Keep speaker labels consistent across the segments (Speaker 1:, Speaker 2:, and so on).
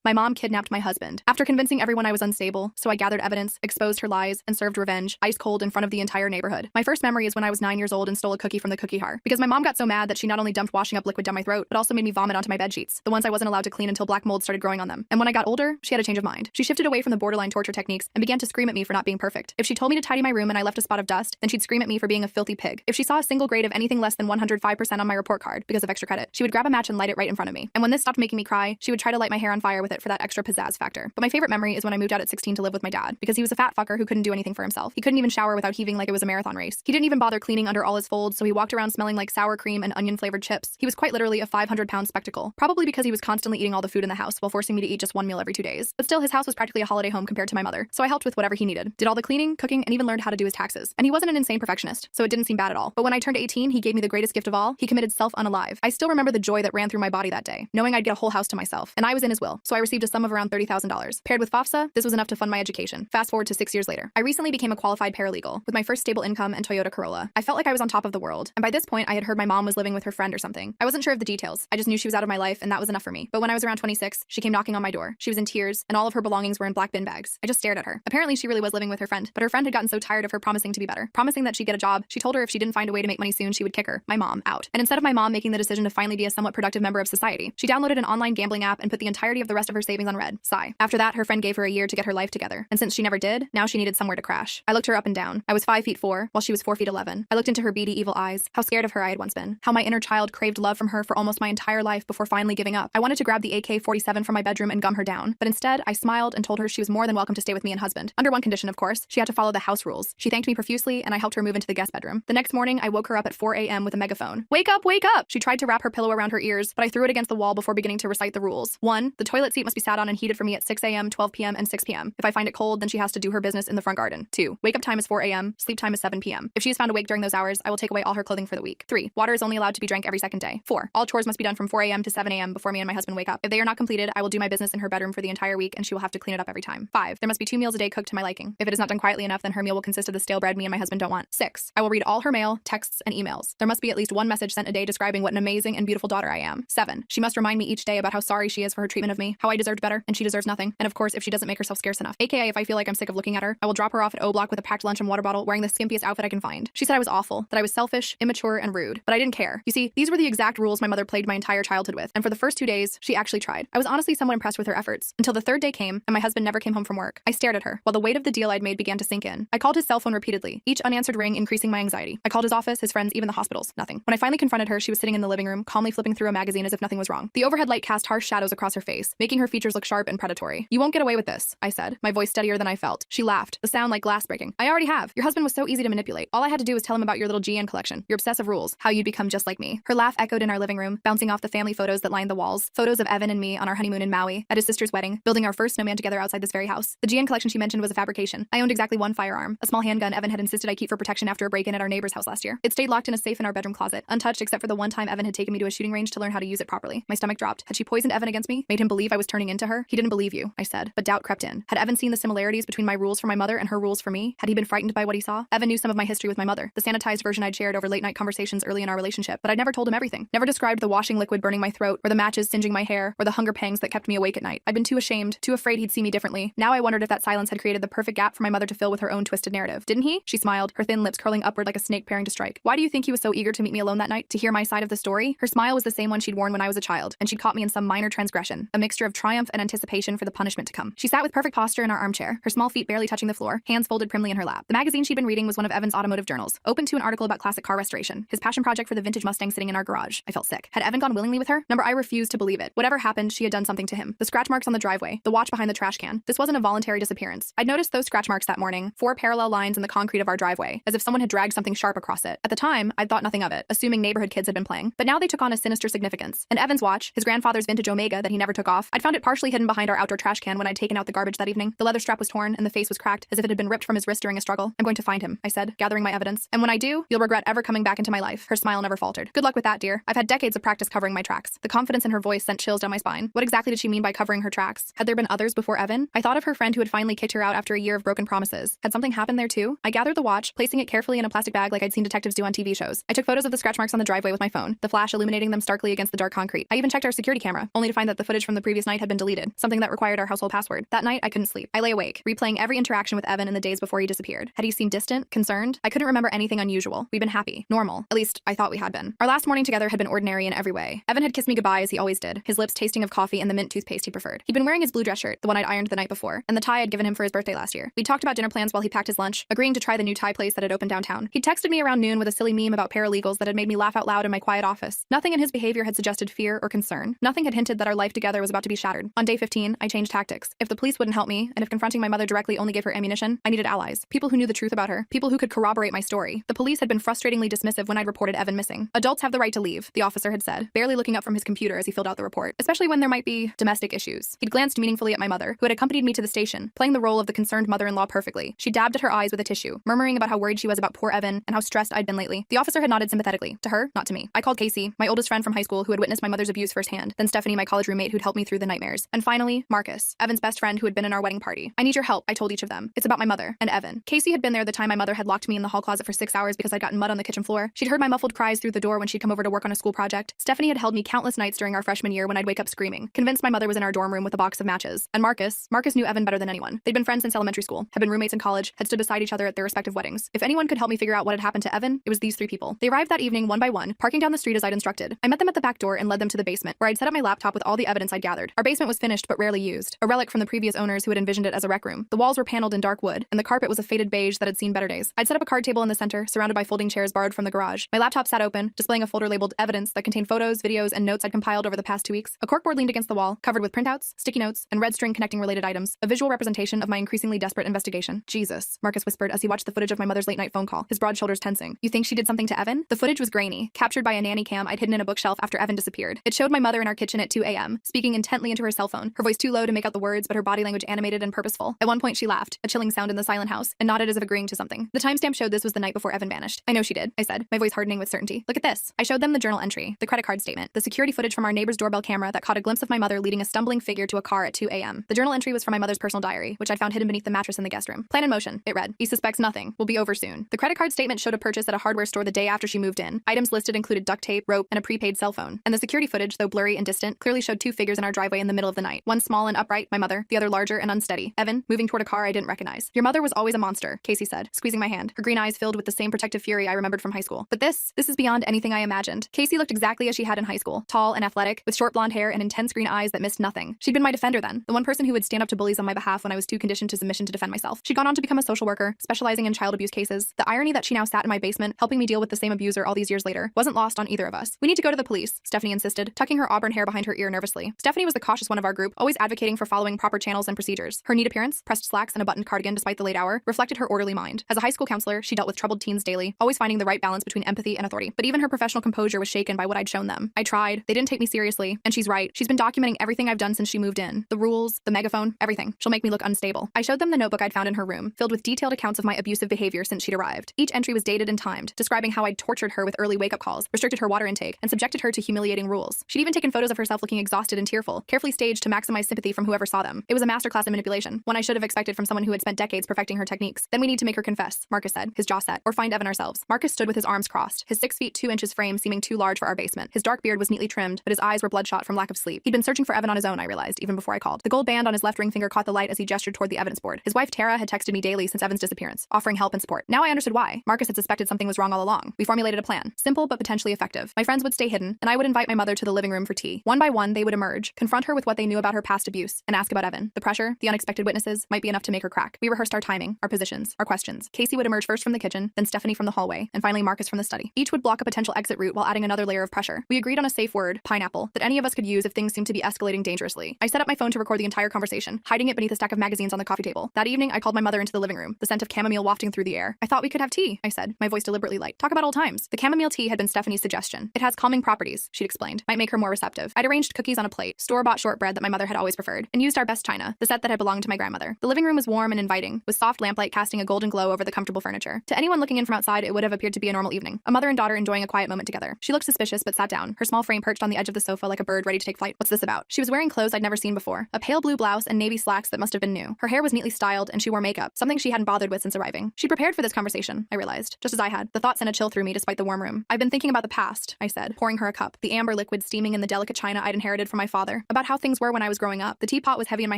Speaker 1: My mom kidnapped my husband. After convincing everyone I was unstable, so I gathered evidence, exposed her lies, and served revenge, ice cold in front of the entire neighborhood. My first memory is when I was 9 years old and stole a cookie from the cookie jar. Because my mom got so mad that she not only dumped washing up liquid down my throat, but also made me vomit onto my bed sheets, the ones I wasn't allowed to clean until black mold started growing on them. And when I got older, she had a change of mind. She shifted away from the borderline torture techniques and began to scream at me for not being perfect. If she told me to tidy my room and I left a spot of dust, then she'd scream at me for being a filthy pig. If she saw a single grade of anything less than 105% on my report card because of extra credit, she would grab a match and light it right in front of me. And when this stopped making me cry, she would try to light my hair on fire with it for that extra pizzazz factor. But my favorite memory is when I moved out at 16 to live with my dad, because he was a fat fucker who couldn't do anything for himself. He couldn't even shower without heaving like it was a marathon race. He didn't even bother cleaning under all his folds, so he walked around smelling like sour cream and onion-flavored chips. He was quite literally a 500-pound spectacle, probably because he was constantly eating all the food in the house while forcing me to eat just one meal every 2 days. But still, his house was practically a holiday home compared to my mother, so I helped with whatever he needed, did all the cleaning, cooking, and even learned how to do his taxes. And he wasn't an insane perfectionist, so it didn't seem bad at all. But when I turned 18, he gave me the greatest gift of all. He committed self-unalive. I still remember the joy that ran through my body that day, knowing I'd get a whole house to myself. And I was in his will, so I received a sum of around $30,000. Paired with FAFSA, this was enough to fund my education. Fast forward to 6 years later. I recently became a qualified paralegal, with my first stable income and Toyota Corolla. I felt like I was on top of the world, and by this point, I had heard my mom was living with her friend or something. I wasn't sure of the details. I just knew she was out of my life, and that was enough for me. But when I was around 26, she came knocking on my door. She was in tears, and all of her belongings were in black bin bags. I just stared at her. Apparently, she really was living with her friend, but her friend had gotten so tired of her promising to be better, promising that she'd get a job. She told her if she didn't find a way to make money soon, she would kick her, my mom, out. And instead of my mom making the decision to finally be a somewhat productive member of society, she downloaded an online gambling app and put the entirety of the rest of her savings on red. Sigh. After that, her friend gave her a year to get her life together, and since she never did, now she needed somewhere to crash. I looked her up and down. I was 5'4", while she was 4'11". I looked into her beady, evil eyes, how scared of her I had once been, how my inner child craved love from her for almost my entire life before finally giving up. I wanted to grab the AK-47 from my bedroom and gum her down, but instead, I smiled and told her she was more than welcome to stay with me and husband. Under one condition, of course, she had to follow the house rules. She thanked me profusely, and I helped her move into the guest bedroom. The next morning, I woke her up at 4 a.m. with a megaphone. Wake up, wake up! She tried to wrap her pillow around her ears, but I threw it against the wall before beginning to recite the rules. 1. The toilet seat must be sat on and heated for me at 6 a.m., 12 p.m., and 6 p.m. If I find it cold, then she has to do her business in the front garden. 2. Wake up time is 4 a.m., sleep time is 7 p.m. If she is found awake during those hours, I will take away all her clothing for the week. 3. Water is only allowed to be drank every second day. 4. All chores must be done from 4 a.m. to 7 a.m. before me and my husband wake up. If they are not completed, I will do my business in her bedroom for the entire week, and she will have to clean it up every time. 5. There must be 2 meals a day cooked to my liking. If it is not done quietly enough, then her meal will consist of the stale bread me and my husband don't want. 6. I will read all her mail, texts, and emails. There must be at least one message sent a day describing what an amazing and beautiful daughter I am. 7. She must remind me each day about how sorry she is for her treatment of me, how I deserved better, and she deserves nothing. And of course, if she doesn't make herself scarce enough. AKA, if I feel like I'm sick of looking at her, I will drop her off at O Block with a packed lunch and water bottle, wearing the skimpiest outfit I can find. She said I was awful, that I was selfish, immature, and rude, but I didn't care. You see, these were the exact rules my mother plagued my entire childhood with, and for the first 2 days, she actually tried. I was honestly somewhat impressed with her efforts, until the third day came, and my husband never came home from work. I stared at her, while the weight of the deal I'd made began to sink in. I called his cell phone repeatedly, each unanswered ring increasing my anxiety. I called his office, his friends, even the hospitals. Nothing. When I finally confronted her, she was sitting in the living room, calmly flipping through a magazine as if nothing was wrong. The overhead light cast harsh shadows across her face, making her features look sharp and predatory. You won't get away with this, I said, my voice steadier than I felt. She laughed, the sound like glass breaking. I already have. Your husband was so easy to manipulate. All I had to do was tell him about your little GN collection, your obsessive rules, how you'd become just like me. Her laugh echoed in our living room, bouncing off the family photos that lined the walls, photos of Evan and me on our honeymoon in Maui, at his sister's wedding, building our first snowman together outside this very house. The GN collection she mentioned was a fabrication. I owned exactly one firearm, a small handgun Evan had insisted I keep for protection after a break-in at our neighbor's house last year. It stayed locked in a safe in our bedroom closet, untouched except for the one time Evan had taken me to a shooting range to learn how to use it properly. My stomach dropped. Had she poisoned Evan against me? Made him believe I was turning into her? He didn't believe you, I said, but doubt crept in. Had Evan seen the similarities between my rules for my mother and her rules for me? Had he been frightened by what he saw? Evan knew some of my history with my mother, the sanitized version I'd shared over late-night conversations early in our relationship, but I'd never told him everything. Never described the washing liquid burning my throat, or the matches singeing my hair, or the hunger pangs that kept me awake at night. I'd been too ashamed, too afraid he'd see me differently. Now I wondered if that silence had created the perfect gap for my mother to fill with her own twisted narrative. Didn't he? She smiled, her thin lips curling upward like a snake preparing to strike. Why do you think he was so eager to meet me alone that night? To hear my side of the story? Her smile was the same one she'd worn when I was a child, and she'd caught me in some minor transgression, a mixture of triumph and anticipation for the punishment to come. She sat with perfect posture in our armchair, her small feet barely touching the floor, hands folded primly in her lap. The magazine she'd been reading was one of Evan's automotive journals, open to an article about classic car restoration, his passion project for the vintage Mustang sitting in our garage. I felt sick. Had Evan gone willingly with her? I refused to believe it. Whatever happened, she had done something to him. The scratch marks on the driveway, the watch behind the trash can. This wasn't a voluntary disappearance. I'd noticed those scratch marks that morning, 4 parallel lines in the concrete of our driveway, as if someone had dragged something sharp across it. At the time, I'd thought nothing of it, assuming neighborhood kids had been playing. But now they took on a sinister significance. And Evan's watch, his grandfather's vintage Omega that he never took off, I'd found it partially hidden behind our outdoor trash can when I'd taken out the garbage that evening. The leather strap was torn, and the face was cracked, as if it had been ripped from his wrist during a struggle. I'm going to find him, I said, gathering my evidence. And when I do, you'll regret ever coming back into my life. Her smile never faltered. Good luck with that, dear. I've had decades of practice covering my tracks. The confidence in her voice sent chills down my spine. What exactly did she mean by covering her tracks? Had there been others before Evan? I thought of her friend who had finally kicked her out after a year of broken promises. Had something happened there too? I gathered the watch, placing it carefully in a plastic bag like I'd seen detectives do on TV shows. I took photos of the scratch marks on the driveway with my phone, the flash illuminating them starkly against the dark concrete. I even checked our security camera, only to find that the footage from the previous night night had been deleted, something that required our household password. That night, I couldn't sleep. I lay awake, replaying every interaction with Evan in the days before he disappeared. Had he seemed distant, concerned? I couldn't remember anything unusual. We'd been happy, normal. At least, I thought we had been. Our last morning together had been ordinary in every way. Evan had kissed me goodbye as he always did, his lips tasting of coffee and the mint toothpaste he preferred. He'd been wearing his blue dress shirt, the one I'd ironed the night before, and the tie I'd given him for his birthday last year. We'd talked about dinner plans while he packed his lunch, agreeing to try the new Thai place that had opened downtown. He'd texted me around noon with a silly meme about paralegals that had made me laugh out loud in my quiet office. Nothing in his behavior had suggested fear or concern. Nothing had hinted that our life together was about to be shattered. On day 15, I changed tactics. If the police wouldn't help me, and if confronting my mother directly only gave her ammunition, I needed allies. People who knew the truth about her. People who could corroborate my story. The police had been frustratingly dismissive when I'd reported Evan missing. Adults have the right to leave, the officer had said, barely looking up from his computer as he filled out the report, especially when there might be domestic issues. He'd glanced meaningfully at my mother, who had accompanied me to the station, playing the role of the concerned mother-in-law perfectly. She dabbed at her eyes with a tissue, murmuring about how worried she was about poor Evan and how stressed I'd been lately. The officer had nodded sympathetically. To her, not to me. I called Casey, my oldest friend from high school who had witnessed my mother's abuse firsthand, then Stephanie, my college roommate who'd helped me through the nightmares, and finally, Marcus, Evan's best friend who had been in our wedding party. I need your help, I told each of them. It's about my mother and Evan. Casey had been there the time my mother had locked me in the hall closet for 6 hours because I'd gotten mud on the kitchen floor. She'd heard my muffled cries through the door when she'd come over to work on a school project. Stephanie had held me countless nights during our freshman year when I'd wake up screaming, convinced my mother was in our dorm room with a box of matches. And Marcus knew Evan better than anyone. They'd been friends since elementary school, had been roommates in college, had stood beside each other at their respective weddings. If anyone could help me figure out what had happened to Evan, it was these three people. They arrived that evening one by one, parking down the street as I'd instructed. I met them at the back door and led them to the basement, where I'd set up my laptop with all the evidence I'd gathered. Our basement was finished but rarely used, a relic from the previous owners who had envisioned it as a rec room. The walls were paneled in dark wood, and the carpet was a faded beige that had seen better days. I'd set up a card table in the center, surrounded by folding chairs borrowed from the garage. My laptop sat open, displaying a folder labeled evidence that contained photos, videos, and notes I'd compiled over the past 2 weeks. A corkboard leaned against the wall, covered with printouts, sticky notes, and red string connecting related items, a visual representation of my increasingly desperate investigation. Jesus, Marcus whispered as he watched the footage of my mother's late-night phone call, his broad shoulders tensing. You think she did something to Evan? The footage was grainy, captured by a nanny cam I'd hidden in a bookshelf after Evan disappeared. It showed my mother in our kitchen at 2 a.m., speaking intently into her cell phone, her voice too low to make out the words, but her body language animated and purposeful. At one point, she laughed, a chilling sound in the silent house, and nodded as if agreeing to something. The timestamp showed this was the night before Evan vanished. I know she did, I said, my voice hardening with certainty. Look at this. I showed them the journal entry, the credit card statement, the security footage from our neighbor's doorbell camera that caught a glimpse of my mother leading a stumbling figure to a car at 2 a.m. The journal entry was from my mother's personal diary, which I'd found hidden beneath the mattress in the guest room. Plan in motion, it read. He suspects nothing. Will be over soon. The credit card statement showed a purchase at a hardware store the day after she moved in. Items listed included duct tape, rope, and a prepaid cell phone. And the security footage, though blurry and distant, clearly showed 2 figures in our driveway in the middle of the night. One small and upright, my mother, the other larger and unsteady. Evan, moving toward a car I didn't recognize. Your mother was always a monster, Casey said, squeezing my hand, her green eyes filled with the same protective fury I remembered from high school. But this is beyond anything I imagined. Casey looked exactly as she had in high school, tall and athletic, with short blonde hair and intense green eyes that missed nothing. She'd been my defender then, the one person who would stand up to bullies on my behalf when I was too conditioned to submission to defend myself. She'd gone on to become a social worker, specializing in child abuse cases. The irony that she now sat in my basement, helping me deal with the same abuser all these years later, wasn't lost on either of us. We need to go to the police, Stephanie insisted, tucking her auburn hair behind her ear nervously. Stephanie was the cautious one of our group, always advocating for following proper channels and procedures. Her neat appearance, pressed slacks and a buttoned cardigan despite the late hour, reflected her orderly mind. As a high school counselor, she dealt with troubled teens daily, always finding the right balance between empathy and authority. But even her professional composure was shaken by what I'd shown them. I tried. They didn't take me seriously. And she's right. She's been documenting everything I've done since she moved in. The rules, the megaphone, everything. She'll make me look unstable. I showed them the notebook I'd found in her room, filled with detailed accounts of my abusive behavior since she'd arrived. Each entry was dated and timed, describing how I'd tortured her with early wake-up calls, restricted her water intake, and subjected her to humiliating rules. She'd even taken photos of herself looking exhausted and tearful, carefully staged to maximize sympathy from whoever saw them. It was a masterclass in manipulation, one I should have expected from someone who had spent decades perfecting her techniques. Then we need to make her confess, Marcus said, his jaw set, or find Evan ourselves. Marcus stood with his arms crossed, his 6 feet 2 inches frame seeming too large for our basement. His dark beard was neatly trimmed, but his eyes were bloodshot from lack of sleep. He'd been searching for Evan on his own, I realized, even before I called. The gold band on his left ring finger caught the light as he gestured toward the evidence board. His wife Tara had texted me daily since Evan's disappearance, offering help and support. Now I understood why. Marcus had suspected something was wrong all along. We formulated a plan, simple but potentially effective. My friends would stay hidden, and I would invite my mother to the living room for tea. One by one, they would emerge, confront her with what they knew about her past abuse, and ask about Evan. The pressure, the unexpected witnesses, might be enough to make her crack. We rehearsed our timing, our positions, our questions. Casey would emerge first from the kitchen, then Stephanie from the hallway, and finally Marcus from the study. Each would block a potential exit route while adding another layer of pressure. We agreed on a safe word, pineapple, that any of us could use if things seemed to be escalating dangerously. I set up my phone to record the entire conversation, hiding it beneath a stack of magazines on the coffee table. That evening, I called my mother into the living room, the scent of chamomile wafting through the air. I thought we could have tea, I said, my voice deliberately light. Talk about old times. The chamomile tea had been Stephanie's suggestion. It has calming properties, she'd explained. Might make her more receptive. I'd arranged cookies on a plate, store-bought shortbread that my mother had always preferred, and used our best china, the set that had belonged to my grandmother. The living room was warm and inviting, with soft lamplight casting a golden glow over the comfortable furniture. To anyone looking in from outside, it would have appeared to be a normal evening. A mother and daughter enjoying a quiet moment together. She looked suspicious but sat down, her small frame perched on the edge of the sofa like a bird ready to take flight. What's this about? She was wearing clothes I'd never seen before, a pale blue blouse and navy slacks that must have been new. Her hair was neatly styled and she wore makeup, something she hadn't bothered with since arriving. She'd prepared for this conversation, I realized, just as I had. The thought sent a chill through me despite the warm room. I've been thinking about the past, I said, pouring her a cup, the amber liquid steaming in the delicate china I'd inherited from my father, about about how things were when I was growing up. The teapot was heavy in my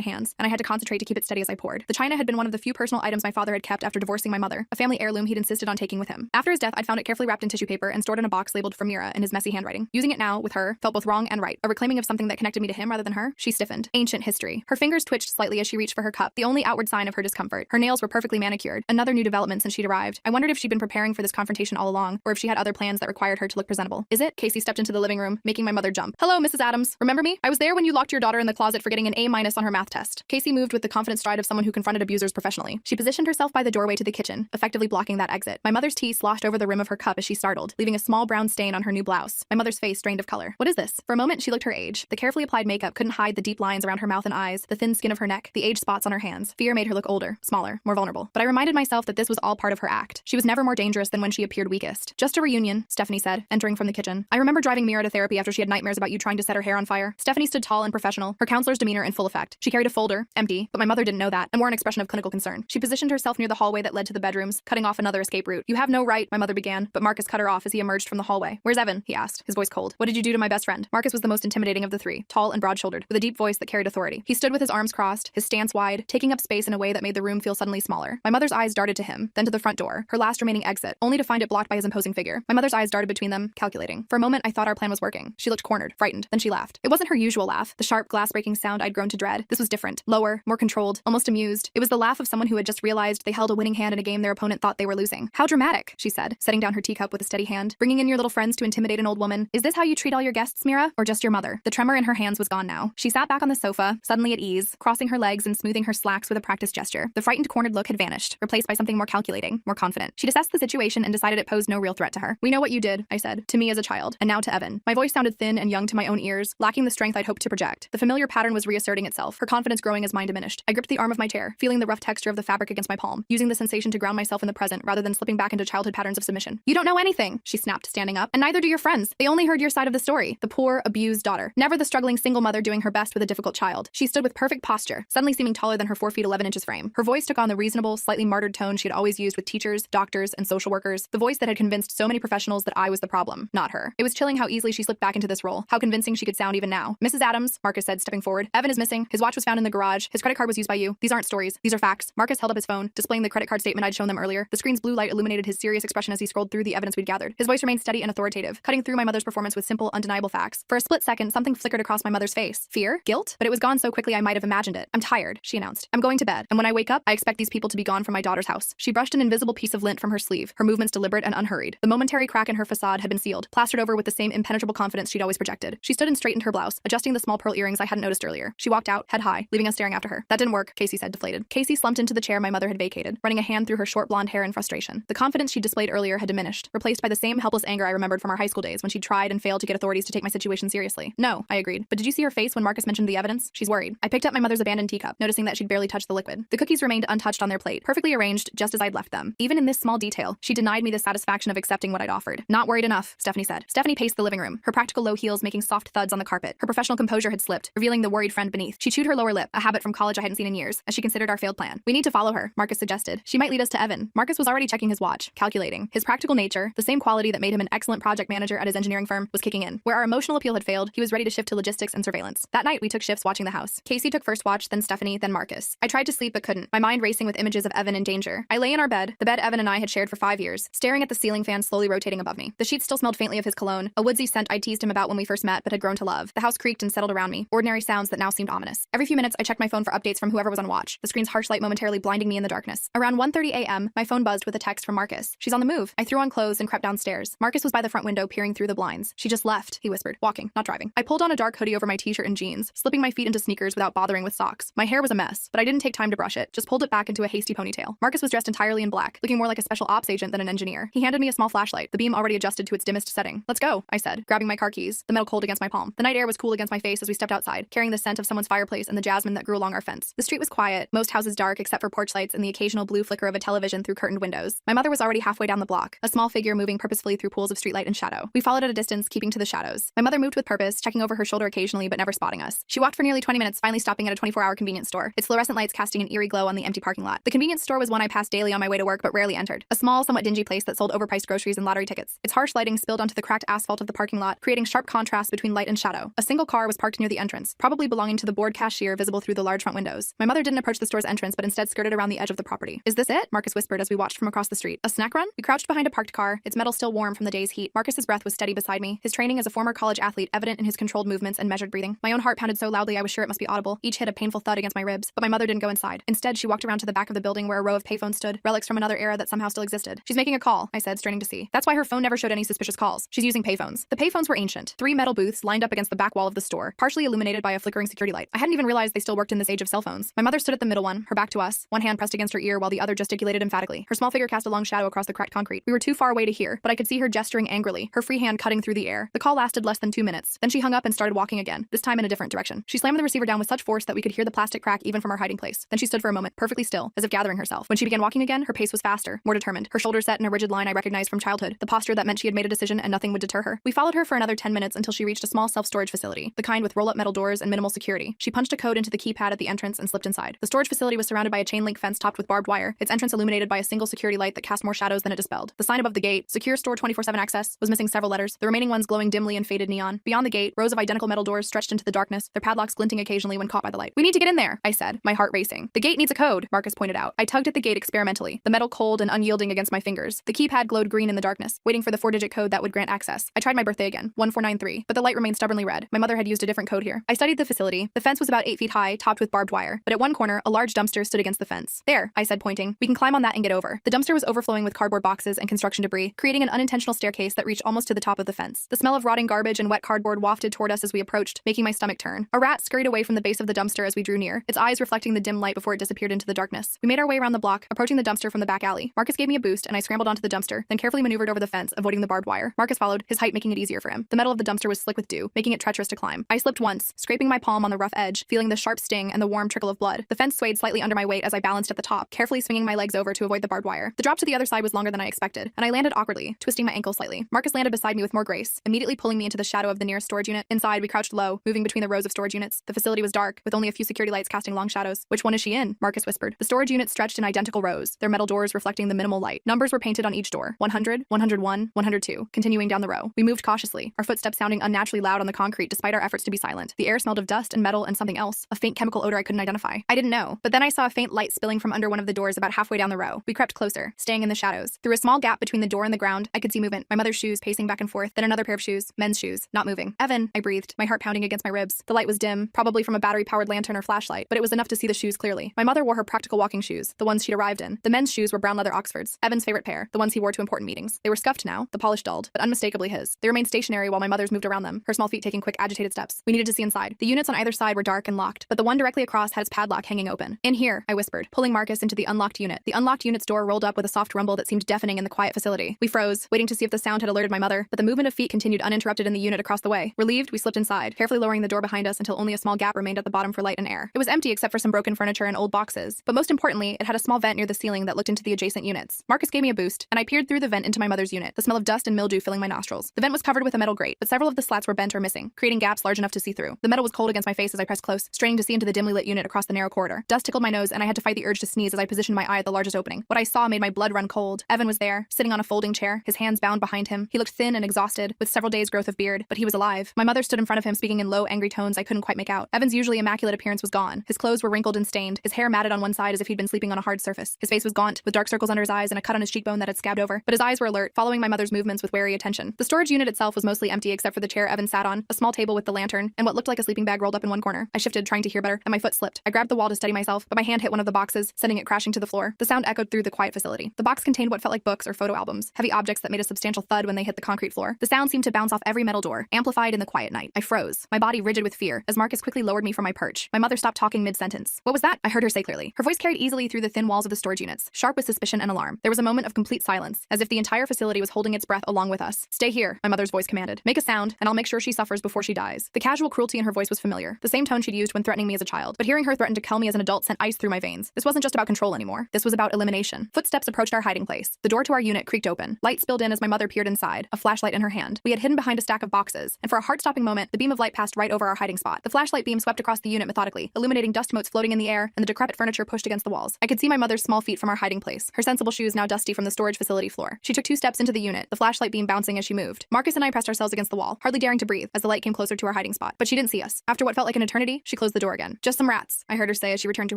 Speaker 1: hands, and I had to concentrate to keep it steady as I poured. The china had been one of the few personal items my father had kept after divorcing my mother, a family heirloom he'd insisted on taking with him. After his death, I'd found it carefully wrapped in tissue paper and stored in a box labeled for Mira in his messy handwriting. Using it now, with her, felt both wrong and right. A reclaiming of something that connected me to him rather than her. She stiffened. Ancient history. Her fingers twitched slightly as she reached for her cup, the only outward sign of her discomfort. Her nails were perfectly manicured. Another new development since she'd arrived. I wondered if she'd been preparing for this confrontation all along, or if she had other plans that required her to look presentable. Is it? Casey stepped into the living room, making my mother jump. Hello, Mrs. Adams. Remember me? I was there when you locked your daughter in the closet for getting an A- on her math test. Casey moved with the confident stride of someone who confronted abusers professionally. She positioned herself by the doorway to the kitchen, effectively blocking that exit. My mother's tea sloshed over the rim of her cup as she startled, leaving a small brown stain on her new blouse. My mother's face drained of color. What is this? For a moment, she looked her age. The carefully applied makeup couldn't hide the deep lines around her mouth and eyes, the thin skin of her neck, the age spots on her hands. Fear made her look older, smaller, more vulnerable. But I reminded myself that this was all part of her act. She was never more dangerous than when she appeared weakest. Just a reunion, Stephanie said, entering from the kitchen. I remember driving Mira to therapy after she had nightmares about you trying to set her hair on fire. Stephanie stood tall and professional, her counselor's demeanor in full effect. She carried a folder, empty, but my mother didn't know that, and wore an expression of clinical concern. She positioned herself near the hallway that led to the bedrooms, cutting off another escape route. You have no right, my mother began, but Marcus cut her off as he emerged from the hallway. Where's Evan? He asked, his voice cold. What did you do to my best friend? Marcus was the most intimidating of the three, tall and broad-shouldered, with a deep voice that carried authority. He stood with his arms crossed, his stance wide, taking up space in a way that made the room feel suddenly smaller. My mother's eyes darted to him, then to the front door, her last remaining exit, only to find it blocked by his imposing figure. My mother's eyes darted between them, calculating. For a moment, I thought our plan was working. She looked cornered, frightened, then she laughed. It wasn't her usual laugh, the sharp, glass-breaking sound I'd grown to dread. This was different, lower, more controlled, almost amused. It was the laugh of someone who had just realized they held a winning hand in a game their opponent thought they were losing. How dramatic, she said, setting down her teacup with a steady hand. Bringing in your little friends to intimidate an old woman. Is this how you treat all your guests, Mira? Or just your mother? The tremor in her hands was gone now. She sat back on the sofa, suddenly at ease, crossing her legs and smoothing her slacks with a practiced gesture. The frightened, cornered look had vanished, replaced by something more calculating, more confident. She'd assessed the situation and decided it posed no real threat to her. We know what you did, I said, to me as a child, and now to Evan. My voice sounded thin and young to my own ears, lacking the strength I'd hoped to project. The familiar pattern was reasserting itself, her confidence growing as mine diminished. I gripped the arm of my chair, feeling the rough texture of the fabric against my palm, using the sensation to ground myself in the present rather than slipping back into childhood patterns of submission. You don't know anything, she snapped, standing up, and neither do your friends. They only heard your side of the story. The poor, abused daughter. Never the struggling single mother doing her best with a difficult child. She stood with perfect posture, suddenly seeming taller than her 4 feet 11 inches frame. Her voice took on the reasonable, slightly martyred tone she had always used with teachers, doctors, and social workers, the voice that had convinced so many professionals that I was the problem, not her. It was chilling how easily she slipped back into this role, how convincing she could sound even now. Mrs. Adams, Marcus said, stepping forward. Evan is missing. His watch was found in the garage. His credit card was used by you. These aren't stories. These are facts. Marcus held up his phone, displaying the credit card statement I'd shown them earlier. The screen's blue light illuminated his serious expression as he scrolled through the evidence we'd gathered. His voice remained steady and authoritative, cutting through my mother's performance with simple, undeniable facts. For a split second, something flickered across my mother's face. Fear? Guilt? But it was gone so quickly I might have imagined it. I'm tired, she announced. I'm going to bed, and when I wake up, I expect these people to be gone from my daughter's house. She brushed an invisible piece of lint from her sleeve, her movements deliberate and unhurried. The momentary crack in her facade had been sealed, plastered over with the same impenetrable confidence she'd always projected. She stood and straightened her blouse, adjusting the small pearl earrings I hadn't noticed earlier. She walked out, head high, leaving us staring after her. That didn't work, Casey said, deflated. Casey slumped into the chair my mother had vacated, running a hand through her short blonde hair in frustration. The confidence she displayed earlier had diminished, replaced by the same helpless anger I remembered from our high school days when she tried and failed to get authorities to take my situation seriously. No, I agreed. But did you see her face when Marcus mentioned the evidence? She's worried. I picked up my mother's abandoned teacup, noticing that she'd barely touched the liquid. The cookies remained untouched on their plate, perfectly arranged just as I'd left them. Even in this small detail, she denied me the satisfaction of accepting what I'd offered. Not worried enough, Stephanie said. Stephanie paced the living room, her practical low heels making soft thuds on the carpet. Her professional composure had slipped, revealing the worried friend beneath. She chewed her lower lip, a habit from college I hadn't seen in years, as she considered our failed plan. We need to follow her, Marcus suggested. She might lead us to Evan. Marcus was already checking his watch, calculating. His practical nature, the same quality that made him an excellent project manager at his engineering firm, was kicking in. Where our emotional appeal had failed, he was ready to shift to logistics and surveillance. That night, we took shifts watching the house. Casey took first watch, then Stephanie, then Marcus. I tried to sleep but couldn't, my mind racing with images of Evan in danger. I lay in our bed, the bed Evan and I had shared for 5 years, staring at the ceiling fan slowly rotating above me. The sheets still smelled faintly of his cologne, a woodsy scent I teased him about when we first met but had grown to love. The house creaked and settled around me, ordinary sounds that now seemed ominous. Every few minutes, I checked my phone for updates from whoever was on watch, the screen's harsh light momentarily blinding me in the darkness. Around 1:30 a.m., my phone buzzed with a text from Marcus. She's on the move. I threw on clothes and crept downstairs. Marcus was by the front window peering through the blinds. She just left, he whispered, walking, not driving. I pulled on a dark hoodie over my t-shirt and jeans, slipping my feet into sneakers without bothering with socks. My hair was a mess, but I didn't take time to brush it, just pulled it back into a hasty ponytail. Marcus was dressed entirely in black, looking more like a special ops agent than an engineer. He handed me a small flashlight, the beam already adjusted to its dimmest setting. Let's go, I said, grabbing my car keys, the metal cold against my palm. The night air was cool against my face as we stepped outside, carrying the scent of someone's fireplace and the jasmine that grew along our fence. The street was quiet, most houses dark except for porch lights and the occasional blue flicker of a television through curtained windows. My mother was already halfway down the block, a small figure moving purposefully through pools of streetlight and shadow. We followed at a distance, keeping to the shadows. My mother moved with purpose, checking over her shoulder occasionally but never spotting us. She walked for nearly 20 minutes, finally stopping at a 24-hour convenience store, its fluorescent lights casting an eerie glow on the empty parking lot. The convenience store was one I passed daily on my way to work but rarely entered. A small, somewhat dingy place that sold overpriced groceries and lottery tickets. Its harsh lighting spilled onto the cracked asphalt of the parking lot, creating sharp contrast between light and shadow. A single car was parked parked near the entrance, probably belonging to the board cashier visible through the large front windows. My mother didn't approach the store's entrance, but instead skirted around the edge of the property. "Is this it?" Marcus whispered as we watched from across the street. "A snack run?" We crouched behind a parked car, its metal still warm from the day's heat. Marcus's breath was steady beside me, his training as a former college athlete evident in his controlled movements and measured breathing. My own heart pounded so loudly I was sure it must be audible. Each hit a painful thud against my ribs, but my mother didn't go inside. Instead, she walked around to the back of the building where a row of payphones stood, relics from another era that somehow still existed. "She's making a call," I said, straining to see. "That's why her phone never showed any suspicious calls. She's using payphones." The payphones were ancient. 3 metal booths lined up against the back wall of the store, partially illuminated by a flickering security light. I hadn't even realized they still worked in this age of cell phones. My mother stood at the middle one, her back to us, one hand pressed against her ear while the other gesticulated emphatically. Her small figure cast a long shadow across the cracked concrete. We were too far away to hear, but I could see her gesturing angrily, her free hand cutting through the air. The call lasted less than 2 minutes. Then she hung up and started walking again, this time in a different direction. She slammed the receiver down with such force that we could hear the plastic crack even from our hiding place. Then she stood for a moment, perfectly still, as if gathering herself. When she began walking again, her pace was faster, more determined, her shoulders set in a rigid line I recognized from childhood, the posture that meant she had made a decision and nothing would deter her. We followed her for another 10 minutes until she reached a small self-storage facility, the kind with roll-up metal doors and minimal security. She punched a code into the keypad at the entrance and slipped inside. The storage facility was surrounded by a chain-link fence topped with barbed wire, its entrance illuminated by a single security light that cast more shadows than it dispelled. The sign above the gate, "Secure Store 24/7 Access," was missing several letters, the remaining ones glowing dimly in faded neon. Beyond the gate, rows of identical metal doors stretched into the darkness, their padlocks glinting occasionally when caught by the light. "We need to get in there," I said, my heart racing. "The gate needs a code," Marcus pointed out. I tugged at the gate experimentally, the metal cold and unyielding against my fingers. The keypad glowed green in the darkness, waiting for the 4-digit code that would grant access. I tried my birthday again, 1493, but the light remained stubbornly red. My mother had used a different code here. I studied the facility. The fence was about 8 feet high, topped with barbed wire, but at one corner, a large dumpster stood against the fence. "There," I said, pointing. "We can climb on that and get over." The dumpster was overflowing with cardboard boxes and construction debris, creating an unintentional staircase that reached almost to the top of the fence. The smell of rotting garbage and wet cardboard wafted toward us as we approached, making my stomach turn. A rat scurried away from the base of the dumpster as we drew near, its eyes reflecting the dim light before it disappeared into the darkness. We made our way around the block, approaching the dumpster from the back alley. Marcus gave me a boost, and I scrambled onto the dumpster, then carefully maneuvered over the fence, avoiding the barbed wire. Marcus followed, his height making it easier for him. The metal of the dumpster was slick with dew, making it treacherous to climb. I slipped once, scraping my palm on the rough edge, feeling the sharp sting and the warm trickle of blood. The fence swayed slightly under my weight as I balanced at the top, carefully swinging my legs over to avoid the barbed wire. The drop to the other side was longer than I expected, and I landed awkwardly, twisting my ankle slightly. Marcus landed beside me with more grace, immediately pulling me into the shadow of the nearest storage unit. Inside, we crouched low, moving between the rows of storage units. The facility was dark, with only a few security lights casting long shadows. "Which one is she in?" Marcus whispered. The storage units stretched in identical rows, their metal doors reflecting the minimal light. Numbers were painted on each door: 100, 101, 102, continuing down the row. We moved cautiously, our footsteps sounding unnaturally loud on the concrete despite our efforts to be silent. The air smelled of dust and metal and something else, a faint chemical odor I couldn't identify. I didn't know, but then I saw a faint light spilling from under one of the doors about halfway down the row. We crept closer, staying in the shadows. Through a small gap between the door and the ground, I could see movement. My mother's shoes pacing back and forth, then another pair of shoes, men's shoes, not moving. "Evan," I breathed, my heart pounding against my ribs. The light was dim, probably from a battery-powered lantern or flashlight, but it was enough to see the shoes clearly. My mother wore her practical walking shoes, the ones she'd arrived in. The men's shoes were brown leather Oxfords, Evan's favorite pair, the ones he wore to important meetings. They were scuffed now, the polish dulled, but unmistakably his. They remained stationary while my mother's moved around them, her small feet taking quick, agitated steps. We needed to see inside. The units on either side were dark and locked, but the one directly across had its padlock hanging open. "In here," I whispered, pulling Marcus into the unlocked unit. The unlocked unit's door rolled up with a soft rumble that seemed deafening in the quiet facility. We froze, waiting to see if the sound had alerted my mother, but the movement of feet continued uninterrupted in the unit across the way. Relieved, we slipped inside, carefully lowering the door behind us until only a small gap remained at the bottom for light and air. It was empty except for some broken furniture and old boxes, but most importantly, it had a small vent near the ceiling that looked into the adjacent units. Marcus gave me a boost, and I peered through the vent into my mother's unit, the smell of dust and mildew filling my nostrils. The vent was covered with a metal grate, but several of the slats were bent or missing, creating gaps large enough to see through. The metal was cold against my face as I pressed close, straining to see into the dimly lit unit across the narrow corridor. Dust tickled my nose, and I had to fight the urge to sneeze as I positioned my eye at the largest opening. What I saw made my blood run cold. Evan was there, sitting on a folding chair, his hands bound behind him. He looked thin and exhausted, with several days' growth of beard, but he was alive. My mother stood in front of him, speaking in low, angry tones I couldn't quite make out. Evan's usually immaculate appearance was gone. His clothes were wrinkled and stained, his hair matted on one side as if he'd been sleeping on a hard surface. His face was gaunt, with dark circles under his eyes and a cut on his cheekbone that had scabbed over, but his eyes were alert, following my mother's movements with wary attention. The storage unit itself was mostly empty except for the chair Evan sat on, a small table with the lantern, and what looked like a sleeping bag rolled up in one corner. I shifted, trying to hear better, and my foot slipped. I grabbed the wall to steady myself, but my hand hit one of the boxes, sending it crashing to the floor. The sound echoed through the quiet facility. The box contained what felt like books or photo albums, heavy objects that made a substantial thud when they hit the concrete floor. The sound seemed to bounce off every metal door, amplified in the quiet night. I froze, my body rigid with fear, as Marcus quickly lowered me from my perch. My mother stopped talking mid-sentence. "What was that?" I heard her say clearly. Her voice carried easily through the thin walls of the storage units, sharp with suspicion and alarm. There was a moment of complete silence, as if the entire facility was holding its breath along with us. "Stay here," my mother's voice commanded. "Make a sound, and I'll make sure she suffers before she dies." The casual cruelty in her voice was familiar, the same tone she'd used when threatening me as a child, but hearing her threaten to kill me as an adult sent ice through my veins. This wasn't just about control anymore. This was about elimination. Footsteps approached our hiding place. The door to our unit creaked open. Light spilled in as my mother peered inside, a flashlight in her hand. We had hidden behind a stack of boxes, and for a heart-stopping moment, the beam of light passed right over our hiding spot. The flashlight beam swept across the unit methodically, illuminating dust motes floating in the air and the decrepit furniture pushed against the walls. I could see my mother's small feet from our hiding place, her sensible shoes now dusty from the storage facility floor. She took 2 steps into the unit, the flashlight beam bouncing as she moved. Marcus and I pressed ourselves against the wall, hardly daring to breathe, as the light came closer to our hiding spot. spot. But she didn't see us. After what felt like an eternity, she closed the door again. Just some rats, I heard her say as she returned to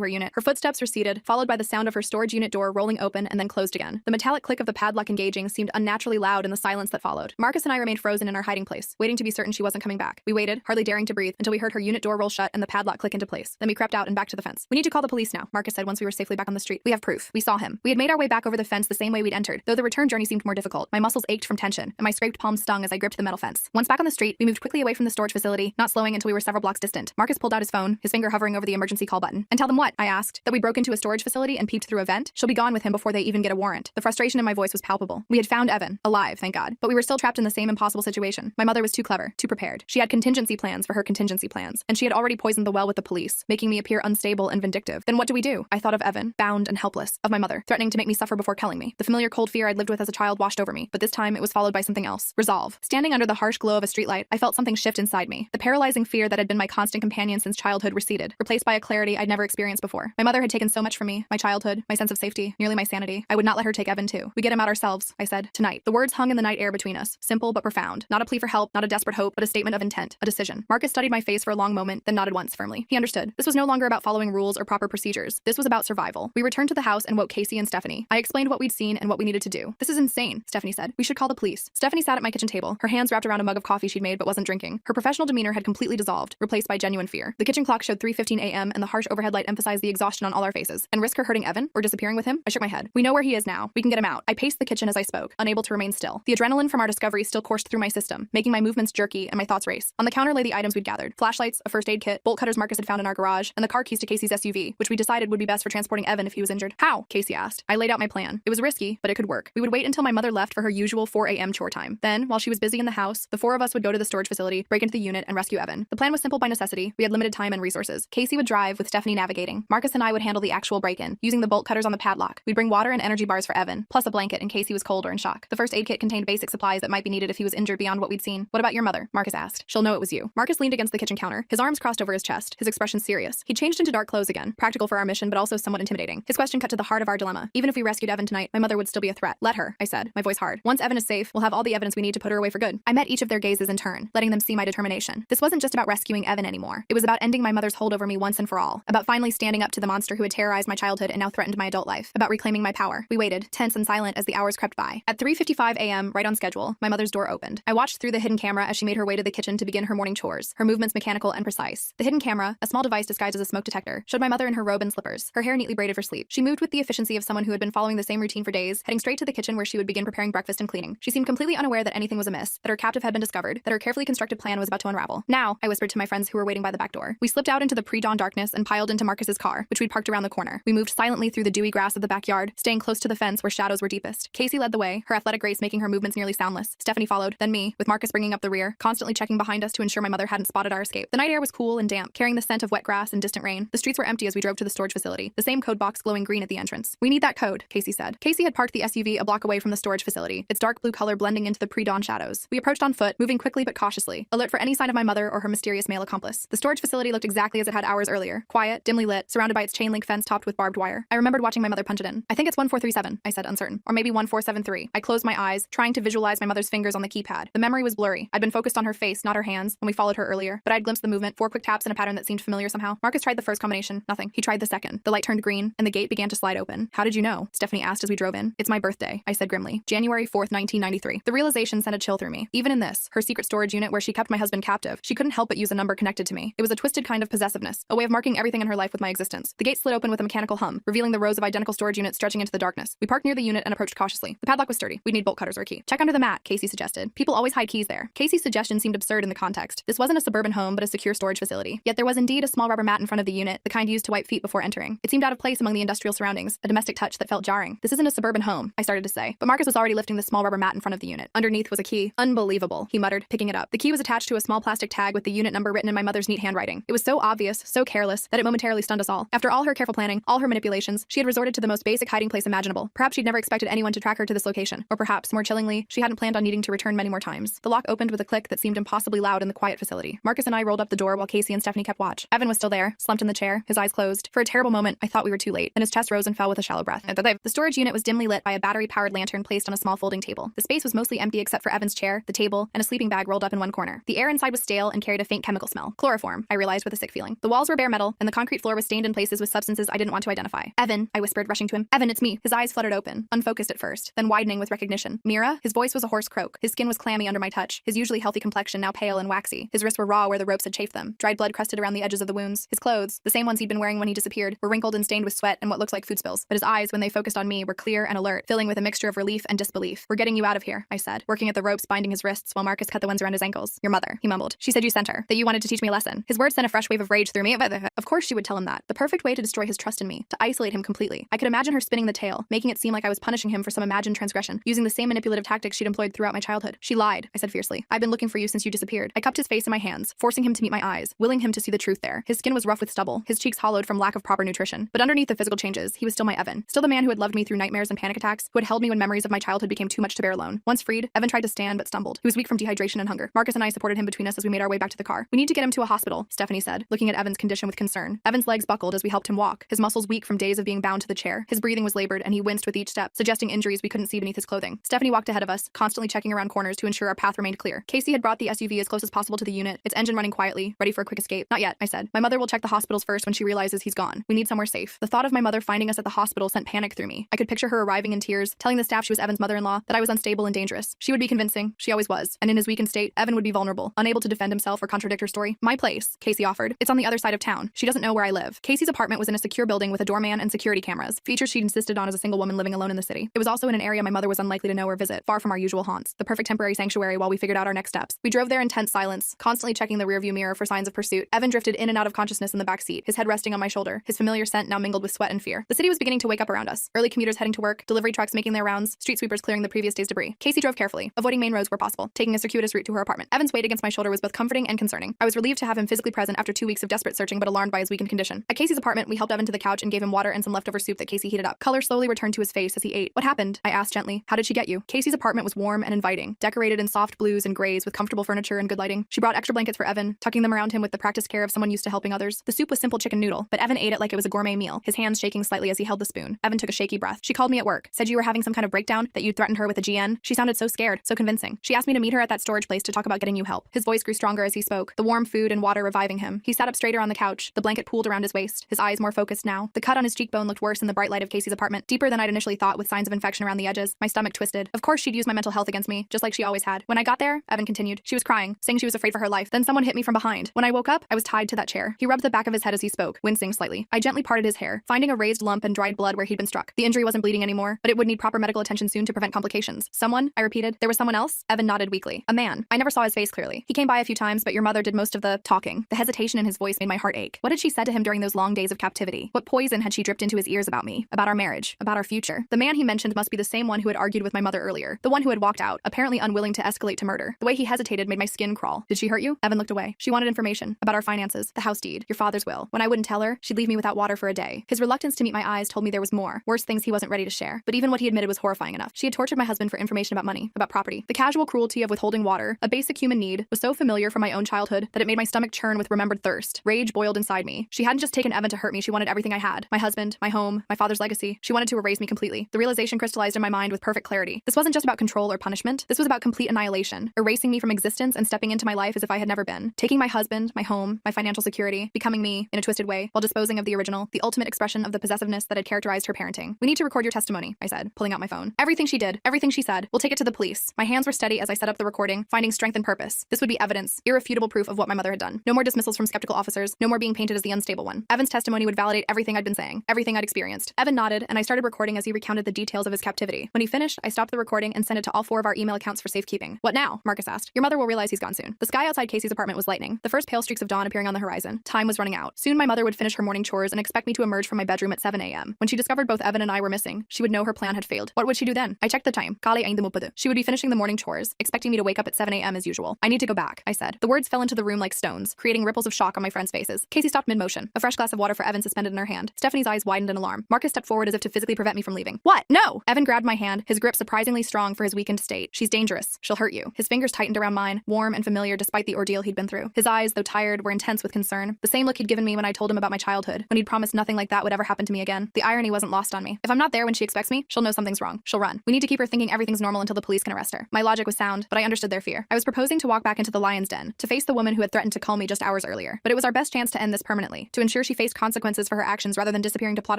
Speaker 1: her unit. Her footsteps receded, followed by the sound of her storage unit door rolling open and then closed again. The metallic click of the padlock engaging seemed unnaturally loud in the silence that followed. Marcus and I remained frozen in our hiding place, waiting to be certain she wasn't coming back. We waited, hardly daring to breathe, until we heard her unit door roll shut and the padlock click into place. Then we crept out and back to the fence. "We need to call the police now," Marcus said once we were safely back on the street. "We have proof. We saw him." We had made our way back over the fence the same way we'd entered, though the return journey seemed more difficult. My muscles ached from tension, and my scraped palms stung as I gripped the metal fence. Once back on the street, we moved quickly away from the storage facility, not slowing until we were several blocks distant. Marcus pulled out his phone, his finger hovering over the emergency call button. "And tell them what?" I asked. "That we broke into a storage facility and peeped through a vent? She'll be gone with him before they even get a warrant." The frustration in my voice was palpable. We had found Evan, alive, thank God, but we were still trapped in the same impossible situation. My mother was too clever, too prepared. She had contingency plans for her contingency plans, and she had already poisoned the well with the police, making me appear unstable and vindictive. Then what do we do? I thought of Evan, bound and helpless, of my mother, threatening to make me suffer before killing me. The familiar cold fear I'd lived with as a child washed over me, but this time it was followed by something else. Resolve. Standing under the harsh glow of a streetlight, I felt something shift inside me. The paralyzing fear that had been my constant companion since childhood receded, replaced by a clarity I'd never experienced before. My mother had taken so much from me, my childhood, my sense of safety, nearly my sanity. I would not let her take Evan too. "We get him out ourselves," I said. "Tonight." The words hung in the night air between us, simple but profound. Not a plea for help, not a desperate hope, but a statement of intent, a decision. Marcus studied my face for a long moment, then nodded once firmly. He understood. This was no longer about following rules or proper procedures. This was about survival. We returned to the house and woke Casey and Stephanie. I explained what we'd seen and what we needed to do. "This is insane," Stephanie said. "We should call the police." Stephanie sat at my kitchen table, her hands wrapped around a mug of coffee she'd made but wasn't drinking. Her professional demeanor had completely dissolved, replaced by genuine fear. The kitchen clock showed 3:15 a.m. and the harsh overhead light emphasized the exhaustion on all our faces. "And risk her hurting Evan? Or disappearing with him?" I shook my head. "We know where he is now. We can get him out." I paced the kitchen as I spoke, unable to remain still. The adrenaline from our discovery still coursed through my system, making my movements jerky and my thoughts race. On the counter lay the items we'd gathered: flashlights, a first aid kit, bolt cutters Marcus had found in our garage, and the car keys to Casey's SUV, which we decided would be best for transporting Evan if he was injured. "How?" Casey asked. I laid out my plan. It was risky, but it could work. We would wait until my mother left for her usual 4 a.m. chore time. Then, while she was busy in the house, the four of us would go to the storage facility, break into the unit, and rescue Evan. The plan was simple by necessity. We had limited time and resources. Casey would drive, with Stephanie navigating. Marcus and I would handle the actual break-in, using the bolt cutters on the padlock. We'd bring water and energy bars for Evan, plus a blanket in case he was cold or in shock. The first aid kit contained basic supplies that might be needed if he was injured beyond what we'd seen. "What about your mother?" Marcus asked. "She'll know it was you." Marcus leaned against the kitchen counter, his arms crossed over his chest, his expression serious. He changed into dark clothes again, practical for our mission but also somewhat intimidating. His question cut to the heart of our dilemma. Even if we rescued Evan tonight, my mother would still be a threat. "Let her," I said, my voice hard. "Once Evan is safe, we'll have all the evidence we need to put her away for good." I met each of their gazes in turn, letting them see my determination. This wasn't just about rescuing Evan anymore. It was about ending my mother's hold over me once and for all, about finally standing up to the monster who had terrorized my childhood and now threatened my adult life, about reclaiming my power. We waited, tense and silent as the hours crept by. At 3:55 a.m., right on schedule, my mother's door opened. I watched through the hidden camera as she made her way to the kitchen to begin her morning chores, her movements mechanical and precise. The hidden camera, a small device disguised as a smoke detector, showed my mother in her robe and slippers, her hair neatly braided for sleep. She moved with the efficiency of someone who had been following the same routine for days, heading straight to the kitchen where she would begin preparing breakfast and cleaning. She seemed completely unaware that anything was amiss, that her captive had been discovered, that her carefully constructed plan was about to unravel. "Now," I whispered to my friends who were waiting by the back door. We slipped out into the pre-dawn darkness and piled into Marcus's car, which we'd parked around the corner. We moved silently through the dewy grass of the backyard, staying close to the fence where shadows were deepest. Casey led the way, her athletic grace making her movements nearly soundless. Stephanie followed, then me, with Marcus bringing up the rear, constantly checking behind us to ensure my mother hadn't spotted our escape. The night air was cool and damp, carrying the scent of wet grass and distant rain. The streets were empty as we drove to the storage facility, the same code box glowing green at the entrance. "We need that code," Casey said. Casey had parked the SUV a block away from the storage facility, its dark blue color blending into the pre-dawn shadows. We approached on foot, moving quickly but cautiously, alert for any sign of my mother or her mysterious male accomplice. The storage facility looked exactly as it had hours earlier, quiet, dimly lit, surrounded by its chain-link fence topped with barbed wire. I remembered watching my mother punch it in. "I think it's 1437, I said, uncertain. "Or maybe 1473. I closed my eyes, trying to visualize my mother's fingers on the keypad. The memory was blurry. I'd been focused on her face, not her hands, when we followed her earlier, but I'd glimpsed the movement, 4 quick taps in a pattern that seemed familiar somehow. Marcus tried the first combination. Nothing. He tried the second. The light turned green, and the gate began to slide open. "How did you know?" Stephanie asked as we drove in. "It's my birthday," I said grimly. January 4th, 1993. The realization sent a chill through me. Even in this, her secret storage unit where she kept my husband captive, she couldn't help but use a number connected to me. It was a twisted kind of possessiveness, a way of marking everything in her life with my existence. The gate slid open with a mechanical hum, revealing the rows of identical storage units stretching into the darkness. We parked near the unit and approached cautiously. The padlock was sturdy. We'd need bolt cutters or a key. "Check under the mat," Casey suggested. People always hide keys there. Casey's suggestion seemed absurd in the context. This wasn't a suburban home, but a secure storage facility. Yet there was indeed a small rubber mat in front of the unit, the kind used to wipe feet before entering. It seemed out of place among the industrial surroundings, a domestic touch that felt jarring. "This isn't a suburban home," I started to say, but Marcus was already lifting the small rubber mat in front of the unit. Underneath was a key. "Unbelievable," he muttered, picking it up. The key was attached to a small plastic tag with the unit number written in my mother's neat handwriting. It was so obvious, so careless, that it momentarily stunned us all. After all her careful planning, all her manipulations, she had resorted to the most basic hiding place imaginable. Perhaps she'd never expected anyone to track her to this location, or perhaps, more chillingly, she hadn't planned on needing to return many more times. The lock opened with a click that seemed impossibly loud in the quiet facility. Marcus and I rolled up the door while Casey and Stephanie kept watch. Evan was still there, slumped in the chair, his eyes closed. For a terrible moment, I thought we were too late, and his chest rose and fell with a shallow breath. The storage unit was dimly lit by a battery-powered lantern placed on a small folding table. The space was mostly empty except for Evan's chair, the table, and a sleeping bag rolled up in one corner. The air inside was stale and carried a faint chemical smell. Chloroform, I realized with a sick feeling. The walls were bare metal, and the concrete floor was stained in places with substances I didn't want to identify. Evan, I whispered, rushing to him. Evan, it's me. His eyes fluttered open, unfocused at first, then widening with recognition. Mira? His voice was a hoarse croak. His skin was clammy under my touch, his usually healthy complexion now pale and waxy. His wrists were raw where the ropes had chafed them. Dried blood crusted around the edges of the wounds. His clothes, the same ones he'd been wearing when he disappeared, were wrinkled and stained with sweat and what looked like food spills. But his eyes, when they focused on me, were clear and alert, filling with a mixture of relief and disbelief. We're getting you out of here, I said, working at the ropes binding his wrists while Marcus cut the ones around his ankles. Your mother, he mumbled. She said you sent her, that you wanted to teach me a lesson. His words sent a fresh wave of rage through me. Of course she would tell him that. The perfect way to destroy his trust in me, to isolate him completely. I could imagine her spinning the tale, making it seem like I was punishing him for some imagined transgression, using the same manipulative tactics she'd employed throughout my childhood. She lied, I said fiercely. I've been looking for you since you disappeared. I cupped his face in my hands, forcing him to meet my eyes, willing him to see the truth there. His skin was rough with stubble, his cheeks hollowed from lack of proper nutrition. But underneath the physical changes, he was still my Evan. Still the man who had loved me through nightmares and panic attacks, who had held me when memories of my childhood became too much to bear alone. Once freed, Evan tried to stand but stumbled. He was weak from dehydration and hunger. Marcus and I supported him between us as we made our way back to the car. We need to get him to a hospital, Stephanie said, looking at Evan's condition with concern. Evan's legs buckled as we helped him walk, his muscles weak from days of being bound to the chair. His breathing was labored and he winced with each step, suggesting injuries we couldn't see beneath his clothing. Stephanie walked ahead of us, constantly checking around corners to ensure our path remained clear. Casey had brought the SUV as close as possible to the unit, its engine running quietly, ready for a quick escape. Not yet, I said. My mother will check the hospitals first when she realizes he's gone. We need somewhere safe. The thought of my mother finding us at the hospital sent panic through me. I could picture her arriving in tears, telling the staff she was Evan's mother-in-law, that I was unstable and dangerous. She would be convincing. She always was. And in his weakened state, Evan would be vulnerable, unable to defend himself or contradict her story. My place, Casey offered. It's on the other side of town. She doesn't know where I live. Casey's apartment was in a secure building with a doorman and security cameras, features she'd insisted on as a single woman living alone in the city. It was also in an area my mother was unlikely to know or visit, far from our usual haunts. The perfect temporary sanctuary while we figured out our next steps. We drove there in tense silence, constantly checking the rearview mirror for signs of pursuit. Evan drifted in and out of consciousness in the back seat, his head resting on my shoulder, his familiar scent now mingled with sweat and fear. The city was beginning to wake up around us. Early commuters heading to work, delivery trucks making their rounds, street sweepers clearing the previous day's debris. Casey drove carefully, avoiding main roads where possible, taking a circuitous route to her apartment. Evan's weight against my shoulder was both comforting and concerning. I was relieved to have him physically present after 2 weeks of desperate searching but alarmed by his weakened condition. At Casey's apartment, we helped Evan to the couch and gave him water and some leftover soup that Casey heated up. Color slowly returned to his face as he ate. What happened? I asked gently. How did she get you? Casey's apartment was warm and inviting, decorated in soft blues and grays with comfortable furniture and good lighting. She brought extra blankets for Evan, tucking them around him with the practiced care of someone used to helping others. The soup was simple chicken noodle, but Evan ate it like it was a gourmet meal, his hands shaking slightly as he held the spoon. Evan took a shaky breath. She called me at work, said you were having some kind of breakdown, that you'd threatened her with a GN. She sounded so scared, so convincing. She asked me to meet her at that storage place to talk about getting you help. His voice grew stronger as he spoke, the warm food and water reviving him. He sat up straighter on the couch, the blanket pooled around his waist, his eyes more focused now. The cut on his cheekbone looked worse in the bright light of Casey's apartment, deeper than I'd initially thought, with signs of infection around the edges. My stomach twisted. Of course she'd use my mental health against me, just like she always had. When I got there, Evan continued, she was crying, saying she was afraid for her life. Then someone hit me from behind. When I woke up, I was tied to that chair. He rubbed the back of his head as he spoke, wincing slightly. I gently parted his hair, finding a raised lump and dried blood where he'd been struck. The injury wasn't bleeding anymore, but it would need proper medical attention soon to prevent complications. Someone? I repeated. There was someone else? Evan nodded weakly. A man. I never saw his face clearly. He came by a few times, but your mother did most of the talking. The hesitation in his voice made my heart ache. What had she said to him during those long days of captivity? What poison had she dripped into his ears about me, about our marriage, about our future? The man he mentioned must be the same one who had argued with my mother earlier, the one who had walked out, apparently unwilling to escalate to murder. The way he hesitated made my skin crawl. Did she hurt you? Evan looked away. She wanted information about our finances, the house deed, your father's will. When I wouldn't tell her, she'd leave me without water for a day. His reluctance to meet my eyes told me there was more, worse things he wasn't ready to share. But even what he admitted was horrifying enough. She had tortured my husband for information about money, about property. The casual cruelty of withholding water, a basic human need, was so familiar from my own childhood that it made my stomach churn with remembered thirst. Rage boiled inside me. She hadn't just taken Evan to hurt me, she wanted everything I had. My husband, my home, my father's legacy. She wanted to erase me completely. The realization crystallized in my mind with perfect clarity. This wasn't just about control or punishment. This was about complete annihilation, erasing me from existence and stepping into my life as if I had never been. Taking my husband, my home, my financial security, becoming me in a twisted way, while disposing of the original, the ultimate expression of the possessiveness that had characterized her parenting. We need to record your testimony, I said, pulling out my phone. Everything she did, everything she said. We'll take it to the police. My hands were steady as I set up the recording, finding strength and purpose. This would be evidence, irrefutable proof of what my mother had done. No more dismissals from skeptical officers, no more being painted as the unstable one. Evan's testimony would validate everything I'd been saying, everything I'd experienced. Evan nodded, and I started recording as he recounted the details of his captivity. When he finished, I stopped the recording and sent it to all 4 of our email accounts for safekeeping. What now? Marcus asked. Your mother will realize he's gone soon. The sky outside Casey's apartment was lightening, the first pale streaks of dawn appearing on the horizon. Time was running out. Soon my mother would finish her morning chores and expect me to emerge from my bedroom at 7 a.m. When she discovered both Evan and I were missing, she would know her plan had failed. What would she do then? I checked the time. Kali ainda mupadu. She would be finishing the morning chores, expecting me to wake up at 7 a.m. as usual. I need to go back, I said. The words fell into the room like stones, creating ripples of shock on my friends' faces. Casey stopped mid-motion, a fresh glass of water for Evan suspended in her hand. Stephanie's eyes widened in alarm. Marcus stepped forward as if to physically prevent me from leaving. What? No! Evan grabbed my hand, his grip surprisingly strong for his weakened state. She's dangerous. She'll hurt you. His fingers tightened around mine, warm and familiar despite the ordeal he'd been through. His eyes, though tired, were intense with concern. The same look he'd given me when I told him about my childhood, when he'd promised nothing like that would ever happen to me again. The irony wasn't lost on me. If I'm not there when she expects me, she'll know something's wrong. She'll run. We need to keep her thinking everything's normal until the police can arrest her. My logic was sound, but I understood their fear. I was proposing to walk back into the lion's lion's den, to face the woman who had threatened to call me just hours earlier. But it was our best chance to end this permanently, to ensure she faced consequences for her actions rather than disappearing to plot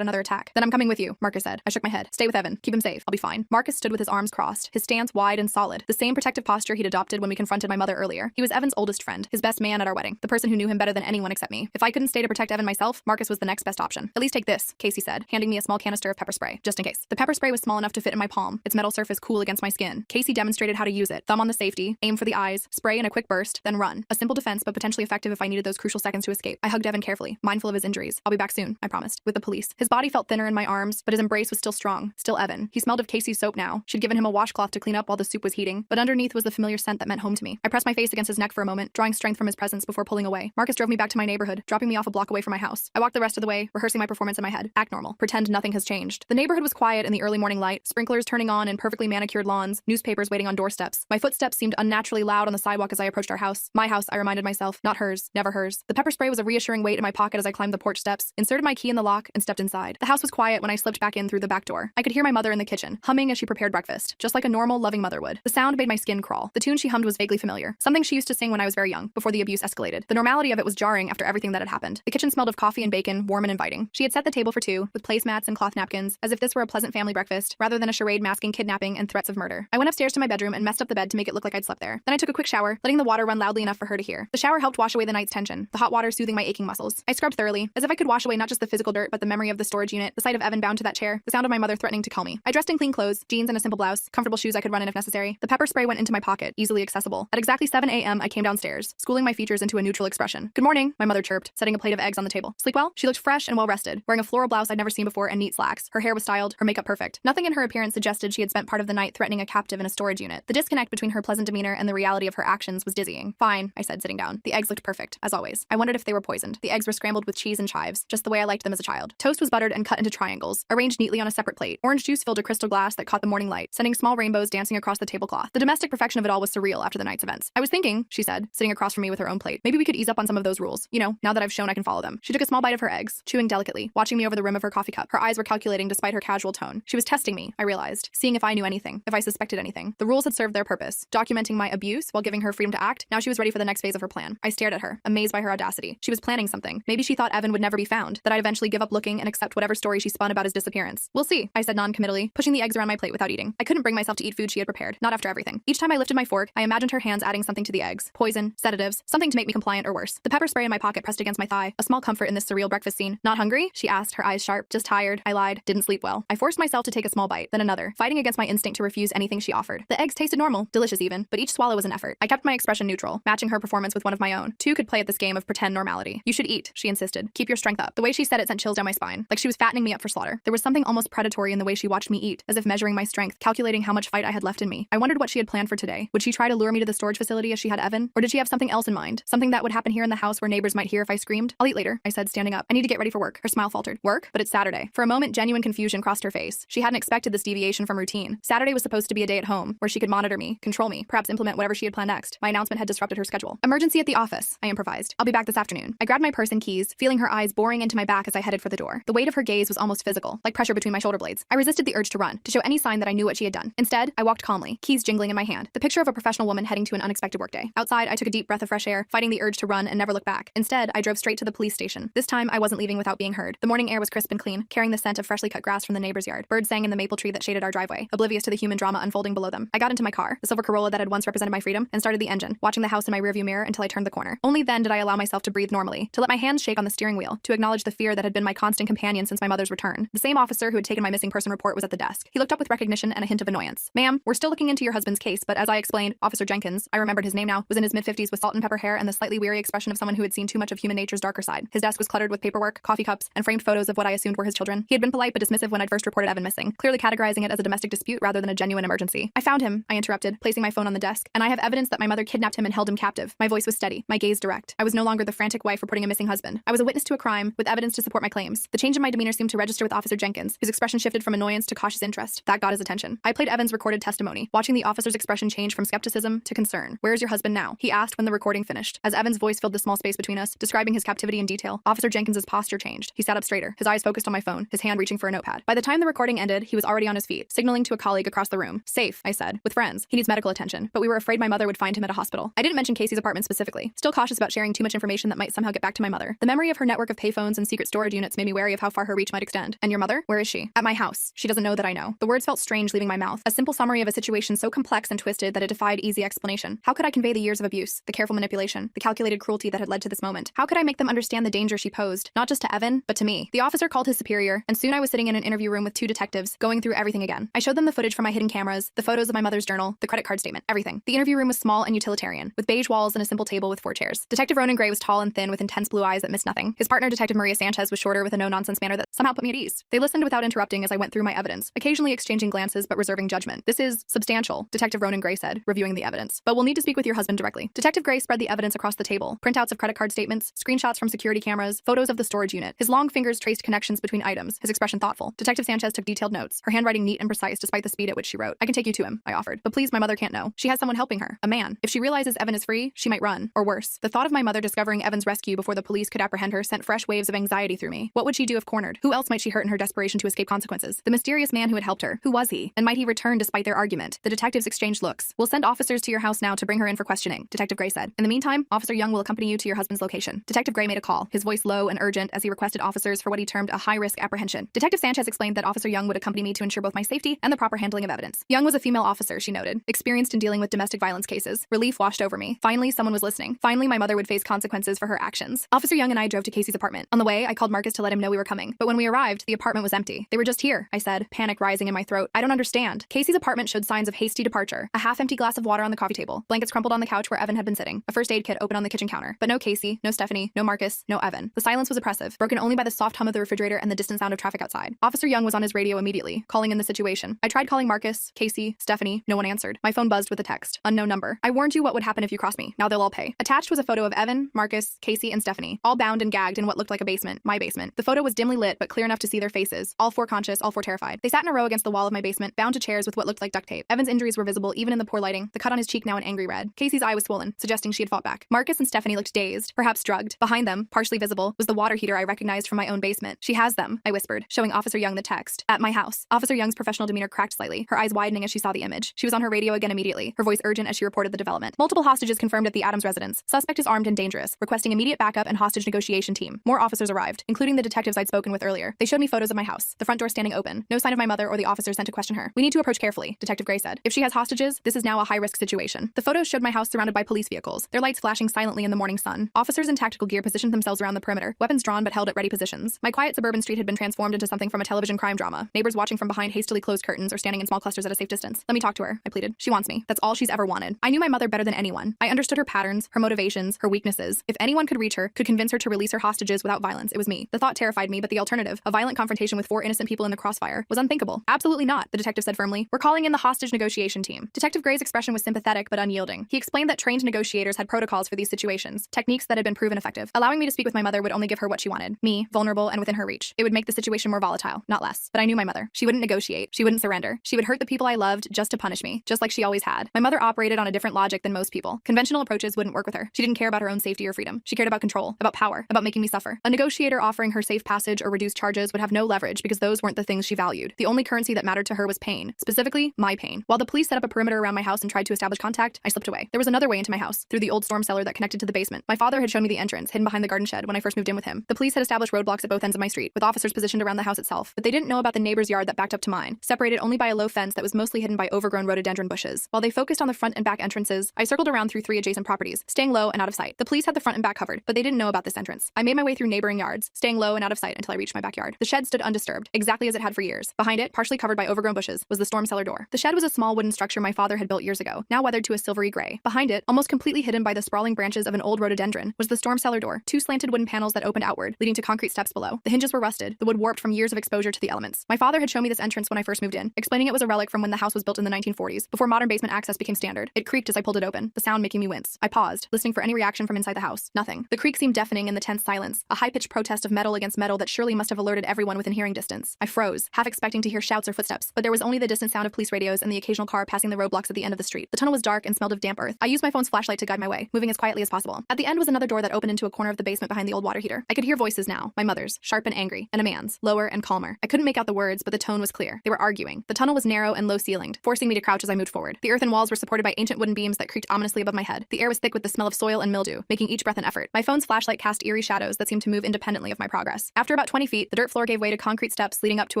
Speaker 1: another attack. Then I'm coming with you, Marcus said. I shook my head. Stay with Evan. Keep him safe. I'll be fine. Marcus stood with his arms crossed, his stance wide and solid, the same protective posture he'd adopted when we confronted my mother earlier. He was Evan's oldest friend, his best man at our wedding, the person who knew him better than anyone except me. If I couldn't stay to protect Evan myself, Marcus was the next best option. At least take this, Casey said, handing me a small canister of pepper spray, just in case. The pepper spray was small enough to fit in my palm, its metal surface cool against my skin. Casey demonstrated how to use it. Thumb on the safety, aim for the eyes, spray in a quick burst, then run. A simple defense, but potentially effective if I needed those crucial seconds to escape. I hugged Evan carefully, mindful of his injuries. I'll be back soon, I promised, with the police. His body felt thinner in my arms, but his embrace was still strong. Still Evan. He smelled of Casey's soap now. She'd given him a washcloth to clean up while the soup was heating, but underneath was the familiar scent that meant home to me. I pressed my face against his neck for a moment, drawing strength from his presence before pulling away. Marcus drove me back to my neighborhood, dropping me off a block away from my house. I walked the rest of the way, rehearsing my performance in my head. Act normal. Pretend nothing has changed. The neighborhood was quiet in the early morning light, sprinklers turning on in perfectly manicured lawns, newspapers waiting on doorsteps. My footsteps seemed unnaturally loud on the sidewalk as I approached our house. My house, I reminded myself, not hers, never hers. The pepper spray was a reassuring weight in my pocket as I climbed the porch steps, inserted my key in the lock, and stepped inside. The house was quiet when I slipped back in through the back door. I could hear my mother in the kitchen, humming as she prepared breakfast, just like a normal, loving mother would. The sound made my skin crawl. The tune she hummed was vaguely familiar, something she used to sing when I was very young, before the abuse escalated. The normality of it was jarring after everything that had happened. The kitchen smelled of coffee and bacon, warm and inviting. She had set the table for two, with placemats and cloth napkins, as if this were a pleasant family breakfast, rather than a charade masking kidnapping and threats of murder. I went upstairs to my bedroom and messed up the bed to make it look like I'd slept there. Then I took a quick shower, letting the water run loudly enough for her to hear. The shower helped wash away the night's tension, the hot water soothing my aching muscles. I scrubbed thoroughly, as if I could wash away not just the physical dirt, but the memory of the storage unit, the sight of Evan bound to that chair, the sound of my mother threatening to call me. I dressed in clean clothes, jeans and a simple blouse, comfortable shoes I could run in if necessary. The pepper spray went into my pocket, easily accessible. At exactly 7 a.m., I came downstairs, schooling my features into a neutral expression. Good morning, my mother chirped, setting a plate of eggs on the table. Sleep well? She looked fresh and well-rested, wearing a floral blouse I'd never seen before and neat slacks. Her hair was styled, her makeup perfect. Nothing in her appearance suggested she had spent part of the night threatening a captive in a storage unit. The disconnect between her pleasant demeanor and the reality of her actions was dizzying. Fine, I said, sitting down. The eggs looked perfect, as always. I wondered if they were poisoned. The eggs were scrambled with cheese and chives, just the way I liked them as a child. Toast was buttered and cut into triangles, arranged neatly on a separate plate. Orange juice filled a crystal glass that caught the morning light, sending small rainbows dancing across the tablecloth. The domestic perfection of it all was surreal after the night's events. I was thinking, she said, sitting across from me with her own plate, maybe we could ease up on some of those rules. You know, now that I've shown I can follow them. She took a small bite of her eggs, chewing delicately, watching me over the rim of her coffee cup. Her eyes were calculating despite her casual tone. She was testing me, I realized, seeing if I knew anything, if I suspected anything. The rules had served their purpose, documenting my abuse while giving her freedom to act. Now she was ready for the next phase of her plan. I stared at her, amazed by her audacity. She was planning something. Maybe she thought Evan would never be found, that I'd eventually give up looking and accept whatever story she spun about his disappearance. We'll see, I said non-committally, pushing the eggs around my plate without eating. I couldn't bring myself to eat food she had prepared, not after everything. Each time I lifted my fork, I imagined her hands adding something to the eggs. Poison, sedatives, something to make me compliant or worse. The pepper spray in my pocket pressed against my thigh, a small comfort in this surreal breakfast scene. Not hungry? She asked, her eyes sharp. Just tired. I lied. Didn't sleep well. I forced myself to take a small bite, then another, fighting against my instinct to refuse anything she offered. The eggs tasted normal, delicious even, but each swallow was an effort. I kept my expression neutral, matching her performance with one of my own. Two could play at this game of pretend normality. You should eat, she insisted. Keep your strength up. The way she said it sent chills down my spine, like she was fattening me up for slaughter. There was something almost predatory in the way she watched me eat, as if measuring my strength, calculating how much fight I had left in me. I wondered what she had planned for today. Would she try to lure me to the storage facility as she had Evan? Or did she have something else in mind? Something that would happen here in the house where neighbors might hear if I screamed? I'll eat later, I said, standing up. I need to get ready for work. Her smile faltered. Work? But it's Saturday. For a moment, genuine confusion crossed her face. She hadn't expected this deviation from routine. Saturday was supposed to be a day at home, where she could monitor me, control me, perhaps implement whatever she had planned next. My announcement had disrupted her schedule. Emergency at the office, I improvised. I'll be back this afternoon. I grabbed my purse and keys, feeling her eyes boring into my back as I headed for the door. The weight of her gaze was almost physical, like pressure between my shoulder blades. I resisted the urge to run, to show any sign that I knew what she had done. Instead, I walked calmly, keys jingling in my hand, the picture of a professional woman heading to an unexpected workday. Outside, I took a deep breath of fresh air, fighting the urge to run and never look back. Instead, I drove straight to the police station. This time, I wasn't leaving without being heard. The morning air was crisp and clean, carrying the scent of freshly cut grass from the neighbor's yard. Birds sang in the maple tree that shaded our driveway, oblivious to the human drama unfolding below them. I got into my car, the silver Corolla that had once represented my freedom, and started the engine, watching the house in my rearview mirror until I turned the corner. Only then did I allow myself to breathe normally, to let my hands shake on the steering wheel, to acknowledge the fear that had been my constant companion since my mother's return. The same officer who had taken my missing person report was at the desk. He looked up with recognition and a hint of annoyance. Ma'am, we're still looking into your husband's case, but as I explained, Officer Jenkins, I remembered his name now, was in his mid-50s with salt and pepper hair and the slightly weary expression of someone who had seen too much of human nature's darker side. His desk was cluttered with paperwork, coffee cups, and framed photos of what I assumed were his children. He had been polite but dismissive when I'd first reported Evan missing, clearly categorizing it as a domestic dispute rather than a genuine emergency. I found him, I interrupted, placing my phone on the desk, and I have evidence that my mother kidnapped him and held him captive. My voice was steady, my gaze direct. I was no longer the frantic wife reporting a missing husband. I was a witness to a crime, with evidence to support my claims. The change in my demeanor seemed to register with Officer Jenkins, whose expression shifted from annoyance to cautious interest. That got his attention. I played Evan's recorded testimony, watching the officer's expression change from skepticism to concern. Where is your husband now? He asked when the recording finished. As Evan's voice filled the small space between us, describing his captivity in detail, Officer Jenkins's posture changed. He sat up straighter, his eyes focused on my phone, his hand reaching for a notepad. By the time the recording ended, he was already on his feet, signaling to a colleague across the room. Safe, I said, with friends. He needs medical attention, but we were afraid my mother would find him at a hospital. I didn't mention Casey's apartment specifically, still cautious about sharing too much information that might somehow get back to my mother. The memory of her network of payphones and secret storage units made me wary of how far her reach might extend. And your mother? Where is she? At my house. She doesn't know that I know. The words felt strange leaving my mouth, a simple summary of a situation so complex and twisted that it defied easy explanation. How could I convey the years of abuse, the careful manipulation, the calculated cruelty that had led to this moment? How could I make them understand the danger she posed, not just to Evan, but to me? The officer called his superior, and soon I was sitting in an interview room with two detectives, going through everything again. I showed them the footage from my hidden cameras, the photos of my mother's journal, the credit card statement, everything. The interview room was small and utilitarian, with beige walls and a simple table with 4 chairs. Detective Ronan Gray was tall and thin with intense blue eyes that missed nothing. His partner, Detective Maria Sanchez, was shorter with a no-nonsense manner that somehow put me at ease. They listened without interrupting as I went through my evidence, occasionally exchanging glances but reserving judgment. This is substantial, Detective Ronan Gray said, reviewing the evidence. But we'll need to speak with your husband directly. Detective Gray spread the evidence across the table, printouts of credit card statements, screenshots from security cameras, photos of the storage unit. His long fingers traced connections between items, his expression thoughtful. Detective Sanchez took detailed notes, her handwriting neat and precise despite the speed at which she wrote. I can take you to him, I offered. But please, my mother can't know. She has someone helping her, a man. If she realizes Evan is free, she might run, or worse. The thought of my mother discovering Evan's rescue before the police could apprehend her sent fresh waves of anxiety through me. What would she do if cornered? Who else might she hurt in her desperation to escape consequences? The mysterious man who had helped her. Who was he? And might he return despite their argument? The detectives exchanged looks. We'll send officers to your house now to bring her in for questioning, Detective Gray said. In the meantime, Officer Young will accompany you to your husband's location. Detective Gray made a call, his voice low and urgent as he requested officers for what he termed a high-risk apprehension. Detective Sanchez explained that Officer Young would accompany me to ensure both my safety and the proper handling of evidence. Young was a female officer, she noted, experienced in dealing with domestic violence cases. Relief washed over me. Finally, someone was listening. Finally, my mother would face consequences for her actions. Officer Young and I drove to Casey's apartment. On the way, I called Marcus to let him know we were coming. But when we arrived, the apartment was empty. They were just here, I said, panic rising in my throat. I don't understand. Casey's apartment showed signs of hasty departure. A half-empty glass of water on the coffee table, blankets crumpled on the couch where Evan had been sitting, a first aid kit open on the kitchen counter. But no Casey, no Stephanie, no Marcus, no Evan. The silence was oppressive, broken only by the soft hum of the refrigerator and the distant sound of traffic outside. Officer Young was on his radio immediately, calling in the situation. I tried calling Marcus, Casey, Stephanie. No one answered. My phone buzzed with a text. Unknown number. I warned you what would happen if you cross me. Now they'll all pay. Attached was a photo of Evan, Marcus, Casey, and Stephanie, all bound and gagged in what looked like a basement, my basement. The photo was dimly lit, but clear enough to see their faces, all 4 conscious, all 4 terrified. They sat in a row against the wall of my basement, bound to chairs with what looked like duct tape. Evan's injuries were visible even in the poor lighting, the cut on his cheek now an angry red. Casey's eye was swollen, suggesting she had fought back. Marcus and Stephanie looked dazed, perhaps drugged. Behind them, partially visible, was the water heater I recognized from my own basement. She has them, I whispered, showing Officer Young the text. At my house. Officer Young's professional demeanor cracked slightly, her eyes widening as she saw the image. She was on her radio again immediately, her voice urgent as she reported the development. Multiple hostages confirmed at the Adams residence. Suspect is armed and dangerous, requesting immediate backup and hostage negotiation team. More officers arrived, including the detectives I'd spoken with earlier. They showed me photos of my house, the front door standing open. No sign of my mother or the officers sent to question her. We need to approach carefully, Detective Gray said. If she has hostages, this is now a high-risk situation. The photos showed my house surrounded by police vehicles, their lights flashing silently in the morning sun. Officers in tactical gear positioned themselves around the perimeter, weapons drawn but held at ready positions. My quiet suburban street had been transformed into something from a television crime drama. Neighbors watching from behind hastily closed curtains or standing in small clusters at a safe distance. Let me talk to her, I pleaded. She wants me. That's all she's ever wanted. I knew my mother better than anyone. I understood her patterns, her motivations, her weaknesses. If anyone could reach her, could convince her to release her hostages without violence, it was me. The thought terrified me, but the alternative, a violent confrontation with 4 innocent people in the crossfire, was unthinkable. Absolutely not, the detective said firmly. We're calling in the hostage negotiation team. Detective Gray's expression was sympathetic but unyielding. He explained that trained negotiators had protocols for these situations, techniques that had been proven effective. Allowing me to speak with my mother would only give her what she wanted, me, vulnerable and within her reach. It would make the situation more volatile, not less. But I knew my mother. She wouldn't negotiate. She wouldn't surrender. She would hurt the people I loved just to punish me, just like she always had. My mother operated on a different logic than most people. Conventional approaches wouldn't work with her. She didn't care about her own safety or freedom. She cared about control, about power, about making me suffer. A negotiator offering her safe passage or reduced charges would have no leverage because those weren't the things she valued. The only currency that mattered to her was pain, specifically my pain. While the police set up a perimeter around my house and tried to establish contact, I slipped away. There was another way into my house, through the old storm cellar that connected to the basement. My father had shown me the entrance, hidden behind the garden shed when I first moved in with him. The police had established roadblocks at both ends of my street, with officers positioned around the house itself, but they didn't know about the neighbor's yard that backed up to mine, separated only by a low fence that was mostly hidden by overgrown rhododendron bushes. While they focused on the front and back entrances, I circled around through 3 adjacent properties, staying low and out of sight. The police had the front and back covered, but they didn't know about this entrance. I made my way through neighboring yards, staying low and out of sight until I reached my backyard. The shed stood undisturbed, exactly as it had for years. Behind it, partially covered by overgrown bushes, was the storm cellar door. The shed was a small wooden structure my father had built years ago, now weathered to a silvery gray. Behind it, almost completely hidden by the sprawling branches of an old rhododendron, was the storm cellar door, 2 slanted wooden panels that opened outward, leading to concrete steps below. The hinges were rusted, the wood warped from years of exposure to the elements. My father had shown me this entrance when I first moved in, explaining it was a relic from when the house was built in the 1940s, before modern basement access became standard. It creaked as I pulled it open, the sound making me wince. I paused, listening for any reaction from inside the house. Nothing. The creak seemed deafening in the tense silence, a high-pitched protest of metal against metal that surely must have alerted everyone within hearing distance. I froze, half expecting to hear shouts or footsteps, but there was only the distant sound of police radios and the occasional car passing the roadblocks at the end of the street. The tunnel was dark and smelled of damp earth. I used my phone's flashlight to guide my way, moving as quietly as possible. At the end was another door that opened into a corner of the basement behind the old water heater. I could hear voices now, my mother's, sharp and angry, and a man's, lower and calmer. I couldn't make out the words, but the tone was clear. They were arguing. The tunnel was narrow and low-ceilinged, forcing me to crouch as I moved forward. The earthen walls were supported by ancient wooden beams that creaked ominously ominously above my head. The air was thick with the smell of soil and mildew, making each breath an effort. My phone's flashlight cast eerie shadows that seemed to move independently of my progress. After about 20 feet, the dirt floor gave way to concrete steps leading up to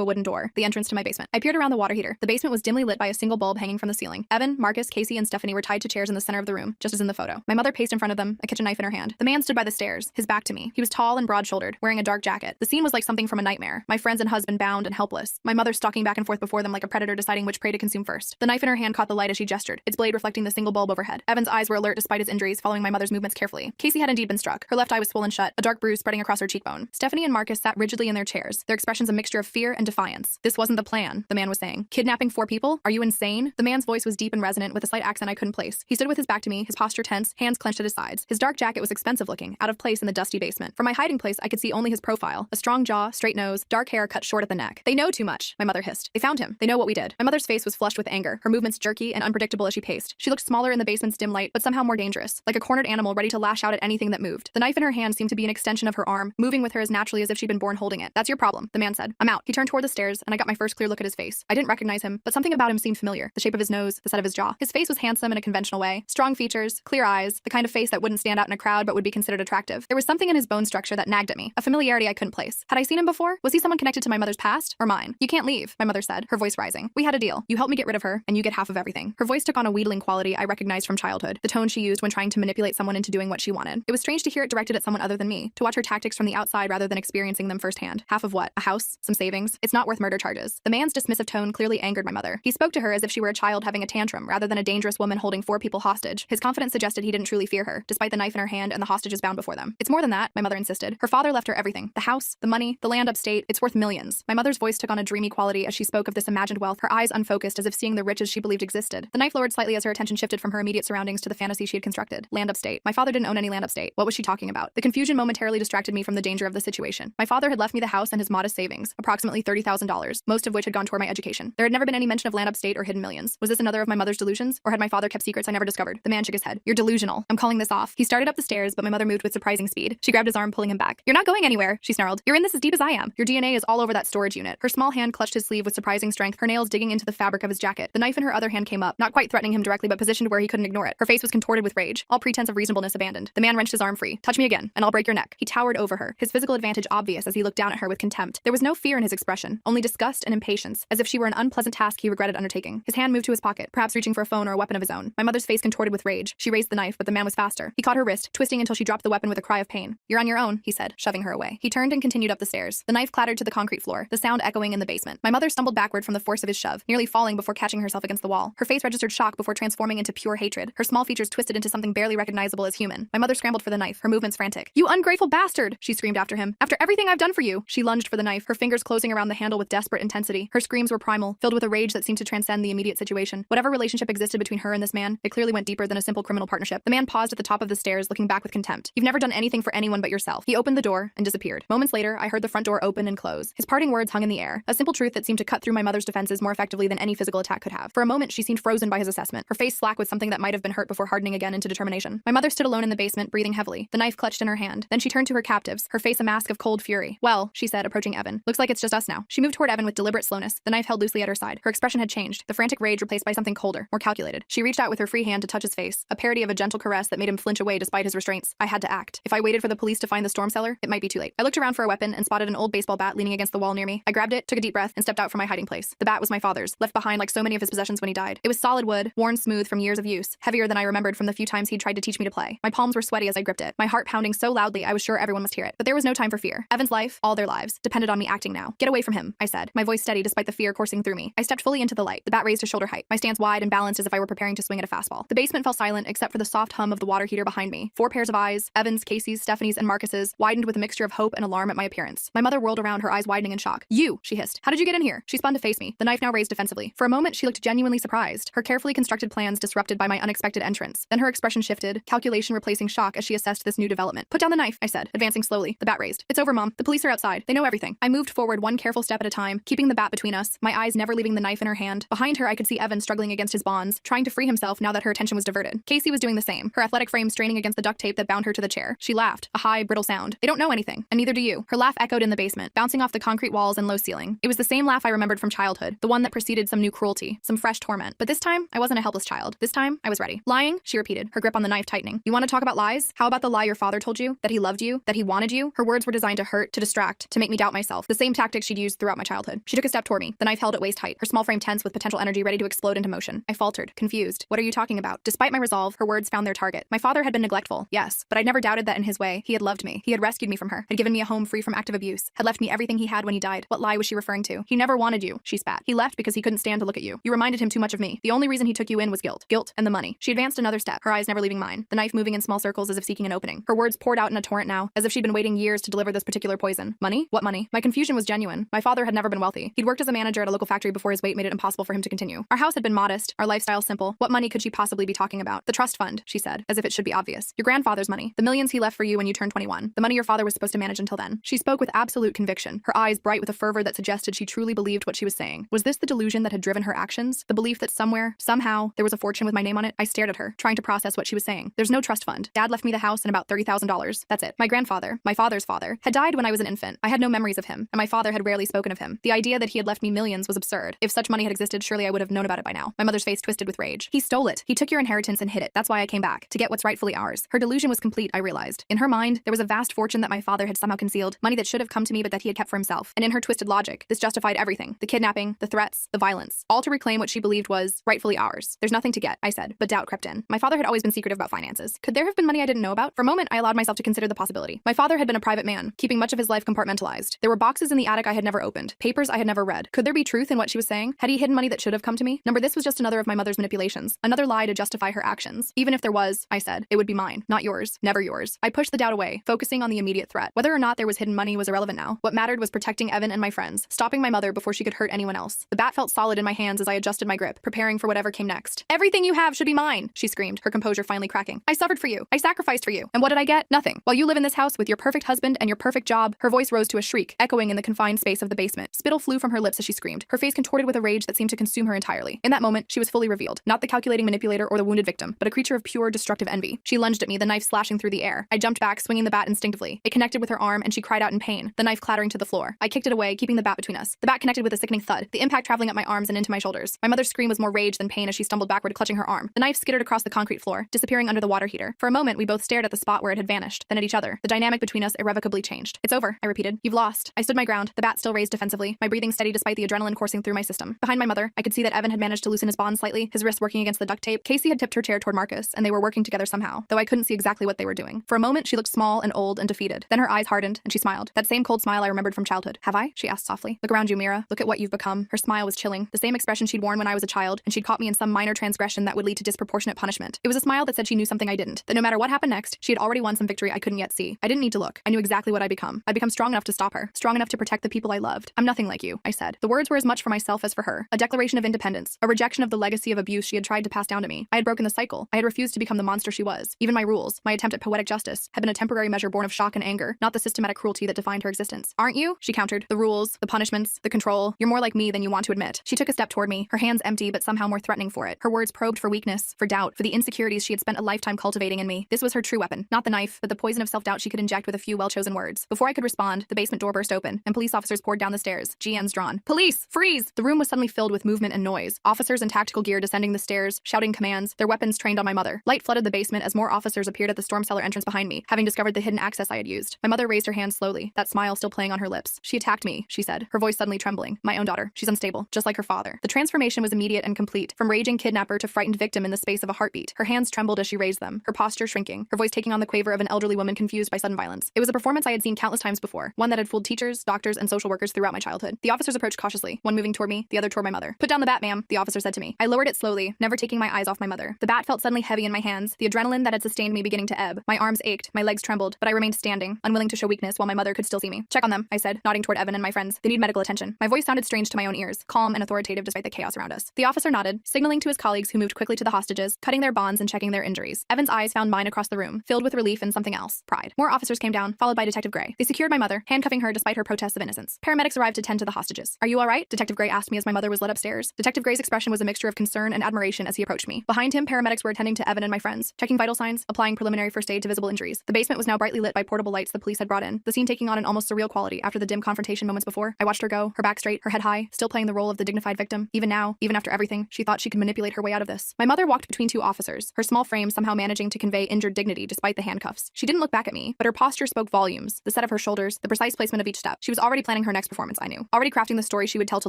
Speaker 1: a wooden door, the entrance to my basement. I peered around the water heater. The basement was dimly lit by a single bulb hanging from the ceiling. Evan, Marcus, Casey, and Stephanie were tied to chairs in the center of the room, just as in the photo. My mother paced in front of them, a kitchen knife in her hand. The man stood by the stairs, his back to me. He was tall and broad-shouldered, wearing a dark jacket. The scene was like something from a nightmare. My friends and husband bound and helpless. My mother stalking back and forth before them like a predator deciding which prey to consume first. The knife in her hand caught the light as she gestured, its blade reflecting the single bulb overhead. Evan's eyes were alert despite his injuries, following my mother's movements carefully. Casey had indeed been struck. Her left eye was swollen shut, a dark bruise spreading across her cheekbone. Stephanie and Marcus sat rigidly in their chairs, their expressions a mixture of fear and defiance. This wasn't the plan, the man was saying. Kidnapping 4 people? Are you insane? The man's voice was deep and resonant with a slight accent I couldn't place. He stood with his back to me, his posture tense, hands clenched at his sides. His dark jacket was expensive looking, out of place in the dusty basement. From my hiding place, I could see only his profile, a strong jaw, straight nose, dark hair cut short at the neck. They know too much, my mother hissed. They found him. They know what we did. My mother's face was flushed with anger, her movements jerky and unpredictable as she paced. She looked smaller in the basement's dim light, but somehow more dangerous, like a cornered animal ready to lash out at anything that moved. The knife in her hand seemed to be an extension of her arm, moving with her as naturally as if she'd been born holding it. That's your problem, the man said. I'm out. He turned toward the stairs, and I got my first clear look at his face. I didn't recognize him, but something about him seemed familiar. The shape of his nose, the set of his jaw. His face was handsome in a conventional way. Strong features, clear eyes, the kind of face that wouldn't stand out in a crowd but would be considered attractive. There was something in his bone structure that nagged at me, a familiarity I couldn't place. Had I seen him before? Was he someone connected to my mother's past or mine? You can't leave, my mother said, her voice rising. We had a deal. You help me get rid of her, and you get half of everything. Her voice took on a wheedling quality I recognized from childhood, the tone she used when trying to manipulate someone into doing what she wanted. It was strange to hear it directed at someone other than me, to watch her tactics from the outside rather than experiencing them firsthand. Half of what? A house? Some savings? It's not worth murder charges. The man's dismissive tone clearly angered my mother. He spoke to her as if she were a child having a tantrum rather than a dangerous woman holding 4 people hostage. His confidence suggested he didn't truly fear her, despite the knife in her hand and the hostages bound before them. It's more than that, my mother insisted. Her father left her everything. The house, the money, the land upstate. It's worth millions. My mother's voice took on a dreamy quality as she spoke of this imagined wealth, her eyes unfocused as if seeing the riches she believed existed. The knife lowered slightly as her attention shifted from her immediate surroundings to the fantasy she had constructed. Land upstate. My father didn't own any land upstate. What was she talking about? The confusion momentarily distracted me from the danger of the situation. My father had left me the house and his modest savings, approximately $30,000, most of which had gone toward my education. There had never been any mention of land upstate or hidden millions. Was this another of my mother's delusions, or had my father kept secrets I never discovered? The man shook his head. You're delusional. I'm calling this off. He started up the stairs, but my mother moved with surprising speed. She grabbed his arm, pulling him back. You're not going anywhere, she snarled. You're in this as deep as I am. Your DNA is all over that storage unit. Her small hand clutched his sleeve with surprising strength, her nails digging into the fabric of his jacket. The knife in her other hand came up, not quite threatening him directly, but positioned where he couldn't ignore it. Her face was contorted with rage, all pretense of reasonableness abandoned. The man wrenched his arm free. Touch me again, and I'll break your neck. He towered over her, his physical advantage obvious as he looked down at her with contempt. There was no fear in his expression, only disgust and impatience, as if she were an unpleasant task he regretted undertaking. His hand moved to his pocket, perhaps reaching for a phone or a weapon of his own. My mother's face contorted with rage. She raised the knife, but the man was faster. He caught her wrist, twisting until she dropped the weapon with a cry of pain. You're on your own, he said, shoving her away. He turned and continued up the stairs. The knife clattered to the concrete floor, the sound echoing in the basement. My mother stumbled backward from the force of his shove, nearly falling before catching herself against the wall. Her face registered shock before transforming into pure hatred. Her small features twisted into something barely recognizable as human. My mother scrambled for the knife, her movements frantic. You ungrateful bastard, she screamed after him. After everything I've done for you. She lunged for the knife, her fingers closing around the handle with desperate intensity. Her screams were primal, filled with a rage that seemed to transcend the immediate situation. Whatever relationship existed between her and this man, it clearly went deeper than a simple criminal partnership. The man paused at the top of the stairs, looking back with contempt. You've never done anything for anyone but yourself. He opened the door and disappeared. Moments later, I heard the front door open and close. His parting words hung in the air, a simple truth that seemed to cut through my mother's defenses more effectively than any physical attack could have. For a moment, she seemed frozen by his assessment, her face slack with something that might have been hurt before hardening again into determination. My mother stood alone in the basement, breathing heavily, the knife clutched in her hand. Then she turned to her captives, her face a mask of cold fury. Well, she said, approaching Evan. Looks like it's just us now. She moved toward Evan with deliberate slowness, the knife held loosely at her side. Her expression had changed, the frantic rage replaced by something colder, more calculated. She reached out with her free hand to touch his face, a parody of a gentle caress that made him flinch away despite his restraints. I had to act. If I waited for the police to find the storm cellar, it might be too late. I looked around for a weapon and spotted an old baseball bat leaning against the wall near me. I grabbed it, took a deep breath, and stepped out from my hiding place. The bat was my father's, left behind like so many of his possessions when he died. It was solid wood, worn smooth from years of use, heavier than I remembered from the few times he'd tried to teach me to play. My palms were sweaty as I gripped it, my heart pounding so loudly I was sure everyone must hear it. But there was no time for fear. Evan's life, all their lives, depended on me acting now. Get away from him, I said, my voice steady despite the fear coursing through me. I stepped fully into the light, the bat raised to shoulder height, my stance wide and balanced as if I were preparing to swing at a fastball. The basement fell silent except for the soft hum of the water heater behind me. 4 pairs of eyes, Evan's, Casey's, Stephanie's, and Marcus's, widened with a mixture of hope and alarm at my appearance. My mother whirled around, her eyes widening in shock. You, she hissed. How did you get in here? She spun to face me, the knife now raised defensively. For a moment, she looked genuinely surprised, her carefully constructed plans disrupted by my unexpected entrance. Then her expression shifted, calculation replacing shock as she assessed this new development. Put down the knife, I said, advancing slowly, the bat raised. It's over, Mom. The police are outside. They know everything. I moved forward one careful step at a time, keeping the bat between us, my eyes never leaving the knife in her hand. Behind her, I could see Evan struggling against his bonds, trying to free himself now that her attention was diverted. Casey was doing the same, her athletic frame straining against the duct tape that bound her to the chair. She laughed, a high, brittle sound. They don't know anything, and neither do you. Her laugh echoed in the basement, bouncing off the concrete walls and low ceiling. It was the same laugh I remembered from childhood, the one that preceded some new cruelty, some fresh torment. But this time, I wasn't a helpless child. This time, I was ready. ready. Lying? She repeated, her grip on the knife tightening. You want to talk about lies? How about the lie your father told you? That he loved you? That he wanted you? Her words were designed to hurt, to distract, to make me doubt myself. The same tactics she'd used throughout my childhood. She took a step toward me, the knife held at waist height, her small frame tense with potential energy ready to explode into motion. I faltered, confused. What are you talking about? Despite my resolve, her words found their target. My father had been neglectful, yes, but I'd never doubted that in his way, he had loved me. He had rescued me from her, had given me a home free from active abuse, had left me everything he had when he died. What lie was she referring to? He never wanted you, she spat. He left because he couldn't stand to look at you. You reminded him too much of me. The only reason he took you in was guilt. Guilt and the money. She advanced another step, her eyes never leaving mine, the knife moving in small circles as if seeking an opening. Her words poured out in a torrent now, as if she'd been waiting years to deliver this particular poison. Money? What money? My confusion was genuine. My father had never been wealthy. He'd worked as a manager at a local factory before his weight made it impossible for him to continue. Our house had been modest, our lifestyle simple. What money could she possibly be talking about? The trust fund, she said, as if it should be obvious. Your grandfather's money. The millions he left for you when you turned 21. The money your father was supposed to manage until then. She spoke with absolute conviction, her eyes bright with a fervor that suggested she truly believed what she was saying. Was this the delusion that had driven her actions? The belief that somewhere, somehow, there was a fortune with my name on it? I stared at her, trying to process what she was saying. There's no trust fund. Dad left me the house and about $30,000. That's it. My grandfather, my father's father, had died when I was an infant. I had no memories of him, and my father had rarely spoken of him. The idea that he had left me millions was absurd. If such money had existed, surely I would have known about it by now. My mother's face twisted with rage. He stole it. He took your inheritance and hid it. That's why I came back, to get what's rightfully ours. Her delusion was complete, I realized. In her mind, there was a vast fortune that my father had somehow concealed, money that should have come to me but that he had kept for himself. And in her twisted logic, this justified everything. The kidnapping, the threats, the violence. All to reclaim what she believed was rightfully ours. There's nothing to get, I said, but doubt crept in. My father had always been secretive about finances. Could there have been money I didn't know about? For a moment, I allowed myself to consider the possibility. My father had been a private man, keeping much of his life compartmentalized. There were boxes in the attic I had never opened, papers I had never read. Could there be truth in what she was saying? Had he hidden money that should have come to me? This was just another of my mother's manipulations, another lie to justify her actions. Even if there was, I said, it would be mine, not yours, never yours. I pushed the doubt away, focusing on the immediate threat. Whether or not there was hidden money was irrelevant now. What mattered was protecting Evan and my friends, stopping my mother before she could hurt anyone else. The bat felt solid in my hands as I adjusted my grip, preparing for whatever came next. Everything you have should be mine, she screamed, her composure finally cracking. I suffered for you. I sacrificed for you. And what did I get? Nothing. While you live in this house with your perfect husband and your perfect job, her voice rose to a shriek, echoing in the confined space of the basement. Spittle flew from her lips as she screamed, her face contorted with a rage that seemed to consume her entirely. In that moment, she was fully revealed, not the calculating manipulator or the wounded victim, but a creature of pure destructive envy. She lunged at me, the knife slashing through the air. I jumped back, swinging the bat instinctively. It connected with her arm, and she cried out in pain, the knife clattering to the floor. I kicked it away, keeping the bat between us. The bat connected with a sickening thud, the impact traveling up my arms and into my shoulders. My mother's scream was more rage than pain as she stumbled backward, clutching her arm. The knife skittered across the concrete floor, disappearing under the water heater. For a moment, we both stared at the spot where it had vanished, then at each other. The dynamic between us irrevocably changed. It's over, I repeated. You've lost. I stood my ground, the bat still raised defensively, my breathing steady despite the adrenaline coursing through my system. Behind my mother, I could see that Evan had managed to loosen his bonds slightly, his wrists working against the duct tape. Casey had tipped her chair toward Marcus, and they were working together somehow, though I couldn't see exactly what they were doing. For a moment, she looked small and old and defeated. Then her eyes hardened, and she smiled. That same cold smile I remembered from childhood. Have I? She asked softly. Look around you, Mira. Look at what you've become. Her smile was chilling, the same expression she'd worn when I was a child, and she'd caught me in some minor transgression that would lead to disproportionate punishment. It was a smile that said she knew something I didn't, that no matter what happened next, she had already won some victory I couldn't yet see. I didn't need to look. I knew exactly what I'd become. I'd become strong enough to stop her, strong enough to protect the people I loved. I'm nothing like you, I said. The words were as much for myself as for her, a declaration of independence, a rejection of the legacy of abuse she had tried to pass down to me. I had broken the cycle. I had refused to become the monster she was. Even my rules, my attempt at poetic justice, had been a temporary measure born of shock and anger, not the systematic cruelty that defined her existence. Aren't you? She countered. The rules, the punishments, the control. You're more like me than you want to admit. She took a step toward me, her hands empty but somehow more threatening for it. Her words probed for weakness, for doubt, for the insecurities she had spent a lifetime cultivating in me. This was her true weapon, not the knife, but the poison of self-doubt she could inject with a few well-chosen words. Before I could respond, the basement door burst open, and police officers poured down the stairs, GNs drawn. Police! Freeze! The room was suddenly filled with movement and noise. Officers in tactical gear descending the stairs, shouting commands, their weapons trained on my mother. Light flooded the basement as more officers appeared at the storm cellar entrance behind me, having discovered the hidden access I had used. My mother raised her hand slowly, that smile still playing on her lips. She attacked me, she said, her voice suddenly trembling. My own daughter. She's unstable, just like her father. The transformation was immediate and complete, from raging kidnapper to frightened victim in the space of a heartbeat. Her hands trembled as she raised them, her posture shrinking, her voice taking on the quaver of an elderly woman confused by sudden violence. It was a performance I had seen countless times before, one that had fooled teachers, doctors, and social workers throughout my childhood. The officers approached cautiously, one moving toward me, the other toward my mother. Put down the bat, ma'am, the officer said to me. I lowered it slowly, never taking my eyes off my mother. The bat felt suddenly heavy in my hands, the adrenaline that had sustained me beginning to ebb. My arms ached, my legs trembled, but I remained standing, unwilling to show weakness while my mother could still see me. Check on them, I said, nodding toward Evan and my friends. They need medical attention. My voice sounded strange to my own ears, calm and authoritative despite the chaos around us. The officer nodded, signaling to his colleagues who moved quickly to the hostages, cutting their bonds and checking their injuries. Evan's eyes found mine across the room, filled with relief and something else, pride. More officers came down, followed by Detective Gray. They secured my mother, handcuffing her despite her protests of innocence. Paramedics arrived to tend to the hostages. Are you all right? Detective Gray asked me as my mother was led upstairs. Detective Gray's expression was a mixture of concern and admiration as he approached me. Behind him, paramedics were attending to Evan and my friends, checking vital signs, applying preliminary first aid to visible injuries. The basement was now brightly lit by portable lights the police had brought in, the scene taking on an almost surreal quality after the dim confrontation moments before. I watched her go, her back straight, her head high, still playing the role of the dignified victim. Even now, even after everything, she thought she could manipulate her way out of this. My mother walked walked between two officers, her small frame somehow managing to convey injured dignity despite the handcuffs. She didn't look back at me, but her posture spoke volumes. The set of her shoulders, the precise placement of each step. She was already planning her next performance, I knew. Already crafting the story she would tell to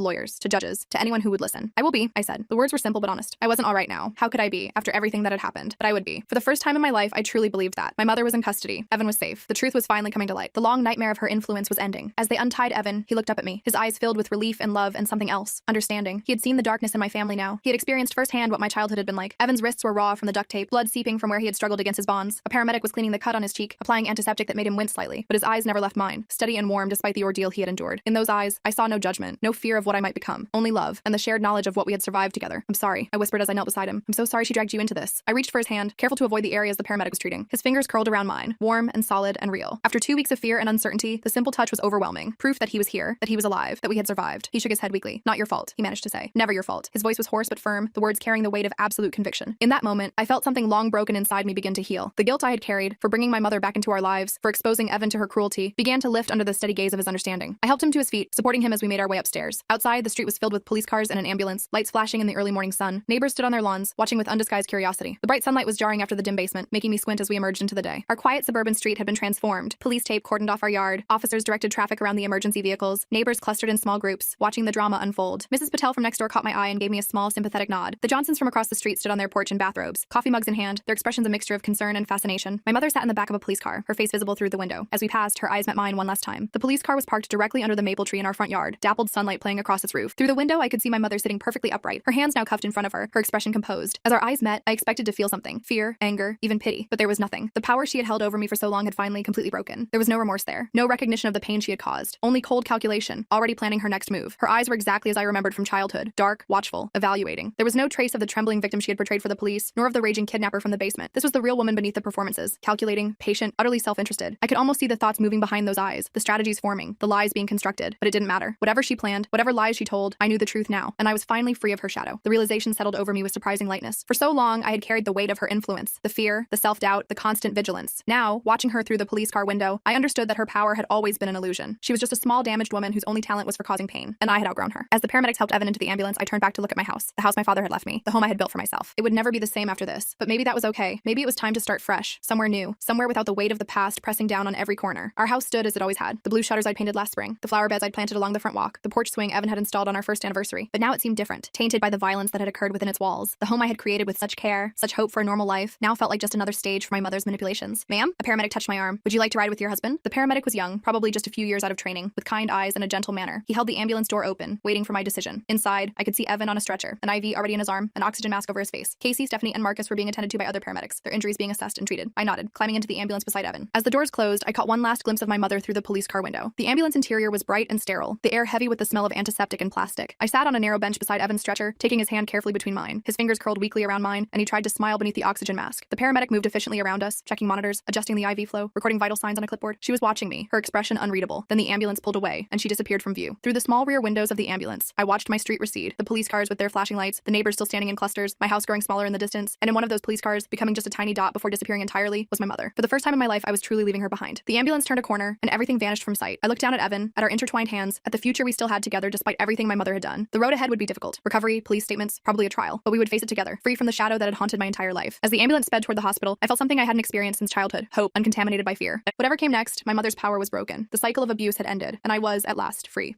Speaker 1: lawyers, to judges, to anyone who would listen. I will be, I said. The words were simple but honest. I wasn't all right now. How could I be, after everything that had happened? But I would be. For the first time in my life, I truly believed that. My mother was in custody. Evan was safe. The truth was finally coming to light. The long nightmare of her influence was ending. As they untied Evan, he looked up at me, his eyes filled with relief and love and something else. Understanding. He had seen the darkness in my family now. He had experienced firsthand what my childhood had been like. Evan's wrists were raw from the duct tape, blood seeping from where he had struggled against his bonds. A paramedic was cleaning the cut on his cheek, applying antiseptic that made him wince slightly, but his eyes never left mine, steady and warm despite the ordeal he had endured. In those eyes, I saw no judgment, no fear of what I might become, only love, and the shared knowledge of what we had survived together. I'm sorry, I whispered as I knelt beside him. I'm so sorry she dragged you into this. I reached for his hand, careful to avoid the areas the paramedic was treating. His fingers curled around mine, warm and solid and real. After 2 weeks of fear and uncertainty, the simple touch was overwhelming. Proof that he was here, that he was alive, that we had survived. He shook his head weakly. Not your fault, he managed to say. Never your fault. His voice was hoarse but firm, the words carrying the weight of absolute conviction. In that moment, I felt something long broken inside me begin to heal. The guilt I had carried, for bringing my mother back into our lives, for exposing Evan to her cruelty, began to lift under the steady gaze of his understanding. I helped him to his feet, supporting him as we made our way upstairs. Outside, the street was filled with police cars and an ambulance, lights flashing in the early morning sun. Neighbors stood on their lawns, watching with undisguised curiosity. The bright sunlight was jarring after the dim basement, making me squint as we emerged into the day. Our quiet suburban street had been transformed. Police tape cordoned off our yard. Officers directed traffic around the emergency vehicles. Neighbors clustered in small groups, watching the drama unfold. Mrs. Patel from next door caught my eye and gave me a small, sympathetic nod. The Johnsons from across the street stood on their porch in bathrobes, coffee mugs in hand, their expressions a mixture of concern and fascination. My mother sat in the back of a police car, her face visible through the window. As we passed, her eyes met mine one last time. The police car was parked directly under the maple tree in our front yard, dappled sunlight playing across its roof. Through the window, I could see my mother sitting perfectly upright, her hands now cuffed in front of her, her expression composed. As our eyes met, I expected to feel something. Fear, anger, even pity. But there was nothing. The power she had held over me for so long had finally completely broken. There was no remorse there. No recognition of the pain she had caused. Only cold calculation, already planning her next move. Her eyes were exactly as I remembered from childhood. Dark, watchful, evaluating. There was no trace of the trembling victim she had portrayed for the police, nor of the raging kidnapper from the basement. This was the real woman beneath the performances. Calculating, patient, utterly self-interested. I could almost see the thoughts moving behind those eyes, the strategies forming, the lies being constructed. But it didn't matter. Whatever she planned, whatever lies she told, I knew the truth now, and I was finally free of her shadow. The realization settled over me with surprising lightness. For so long, I had carried the weight of her influence, the fear, the self-doubt, the constant vigilance. Now, watching her through the police car window, I understood that her power had always been an illusion. She was just a small, damaged woman whose only talent was for causing pain, and I had outgrown her. As the paramedics helped Evan into the ambulance, I turned back to look at my house, the house my father had left me, the home I had built for myself. It would never be the same after this, but maybe that was okay. Maybe it was time to start fresh, somewhere new, somewhere without the weight of the past pressing down on every corner. Our house stood as it always had, the blue shutters I'd painted last spring, the flower beds I'd planted along the front walk, the porch swing Evan had installed on our first anniversary. But now it seemed different, tainted by the violence that had occurred within its walls. The home I had created with such care, such hope for a normal life, now felt like just another stage for my mother's manipulations. Ma'am? A paramedic touched my arm. Would you like to ride with your husband? The paramedic was young, probably just a few years out of training, with kind eyes and a gentle manner. He held the ambulance door open, waiting for my decision. Inside, I could see Evan on a stretcher, an IV already in his arm, an oxygen mask over his face. Casey, Stephanie, and Marcus were being attended to by other paramedics, their injuries being assessed and treated. I nodded, climbing into the ambulance beside Evan. As the doors closed, I caught one last glimpse of my mother through the police car window. The ambulance interior was bright and sterile, the air heavy with the smell of antiseptic and plastic. I sat on a narrow bench beside Evan's stretcher, taking his hand carefully between mine. His fingers curled weakly around mine, and he tried to smile beneath the oxygen mask. The paramedic moved efficiently around us, checking monitors, adjusting the IV flow, recording vital signs on a clipboard. She was watching me, her expression unreadable. Then the ambulance pulled away, and she disappeared from view. Through the small rear windows of the ambulance, I watched my street recede, the police cars with their flashing lights, the neighbors still standing in clusters, my house growing smaller in the distance, and in one of those police cars, becoming just a tiny dot before disappearing entirely, was my mother. For the first time in my life, I was truly leaving her behind. The ambulance turned a corner, and everything vanished from sight. I looked down at Evan, at our intertwined hands, at the future we still had together despite everything my mother had done. The road ahead would be difficult. Recovery, police statements, probably a trial, but we would face it together, free from the shadow that had haunted my entire life. As the ambulance sped toward the hospital, I felt something I hadn't experienced since childhood, hope, uncontaminated by fear. Whatever came next, my mother's power was broken. The cycle of abuse had ended, and I was, at last, free.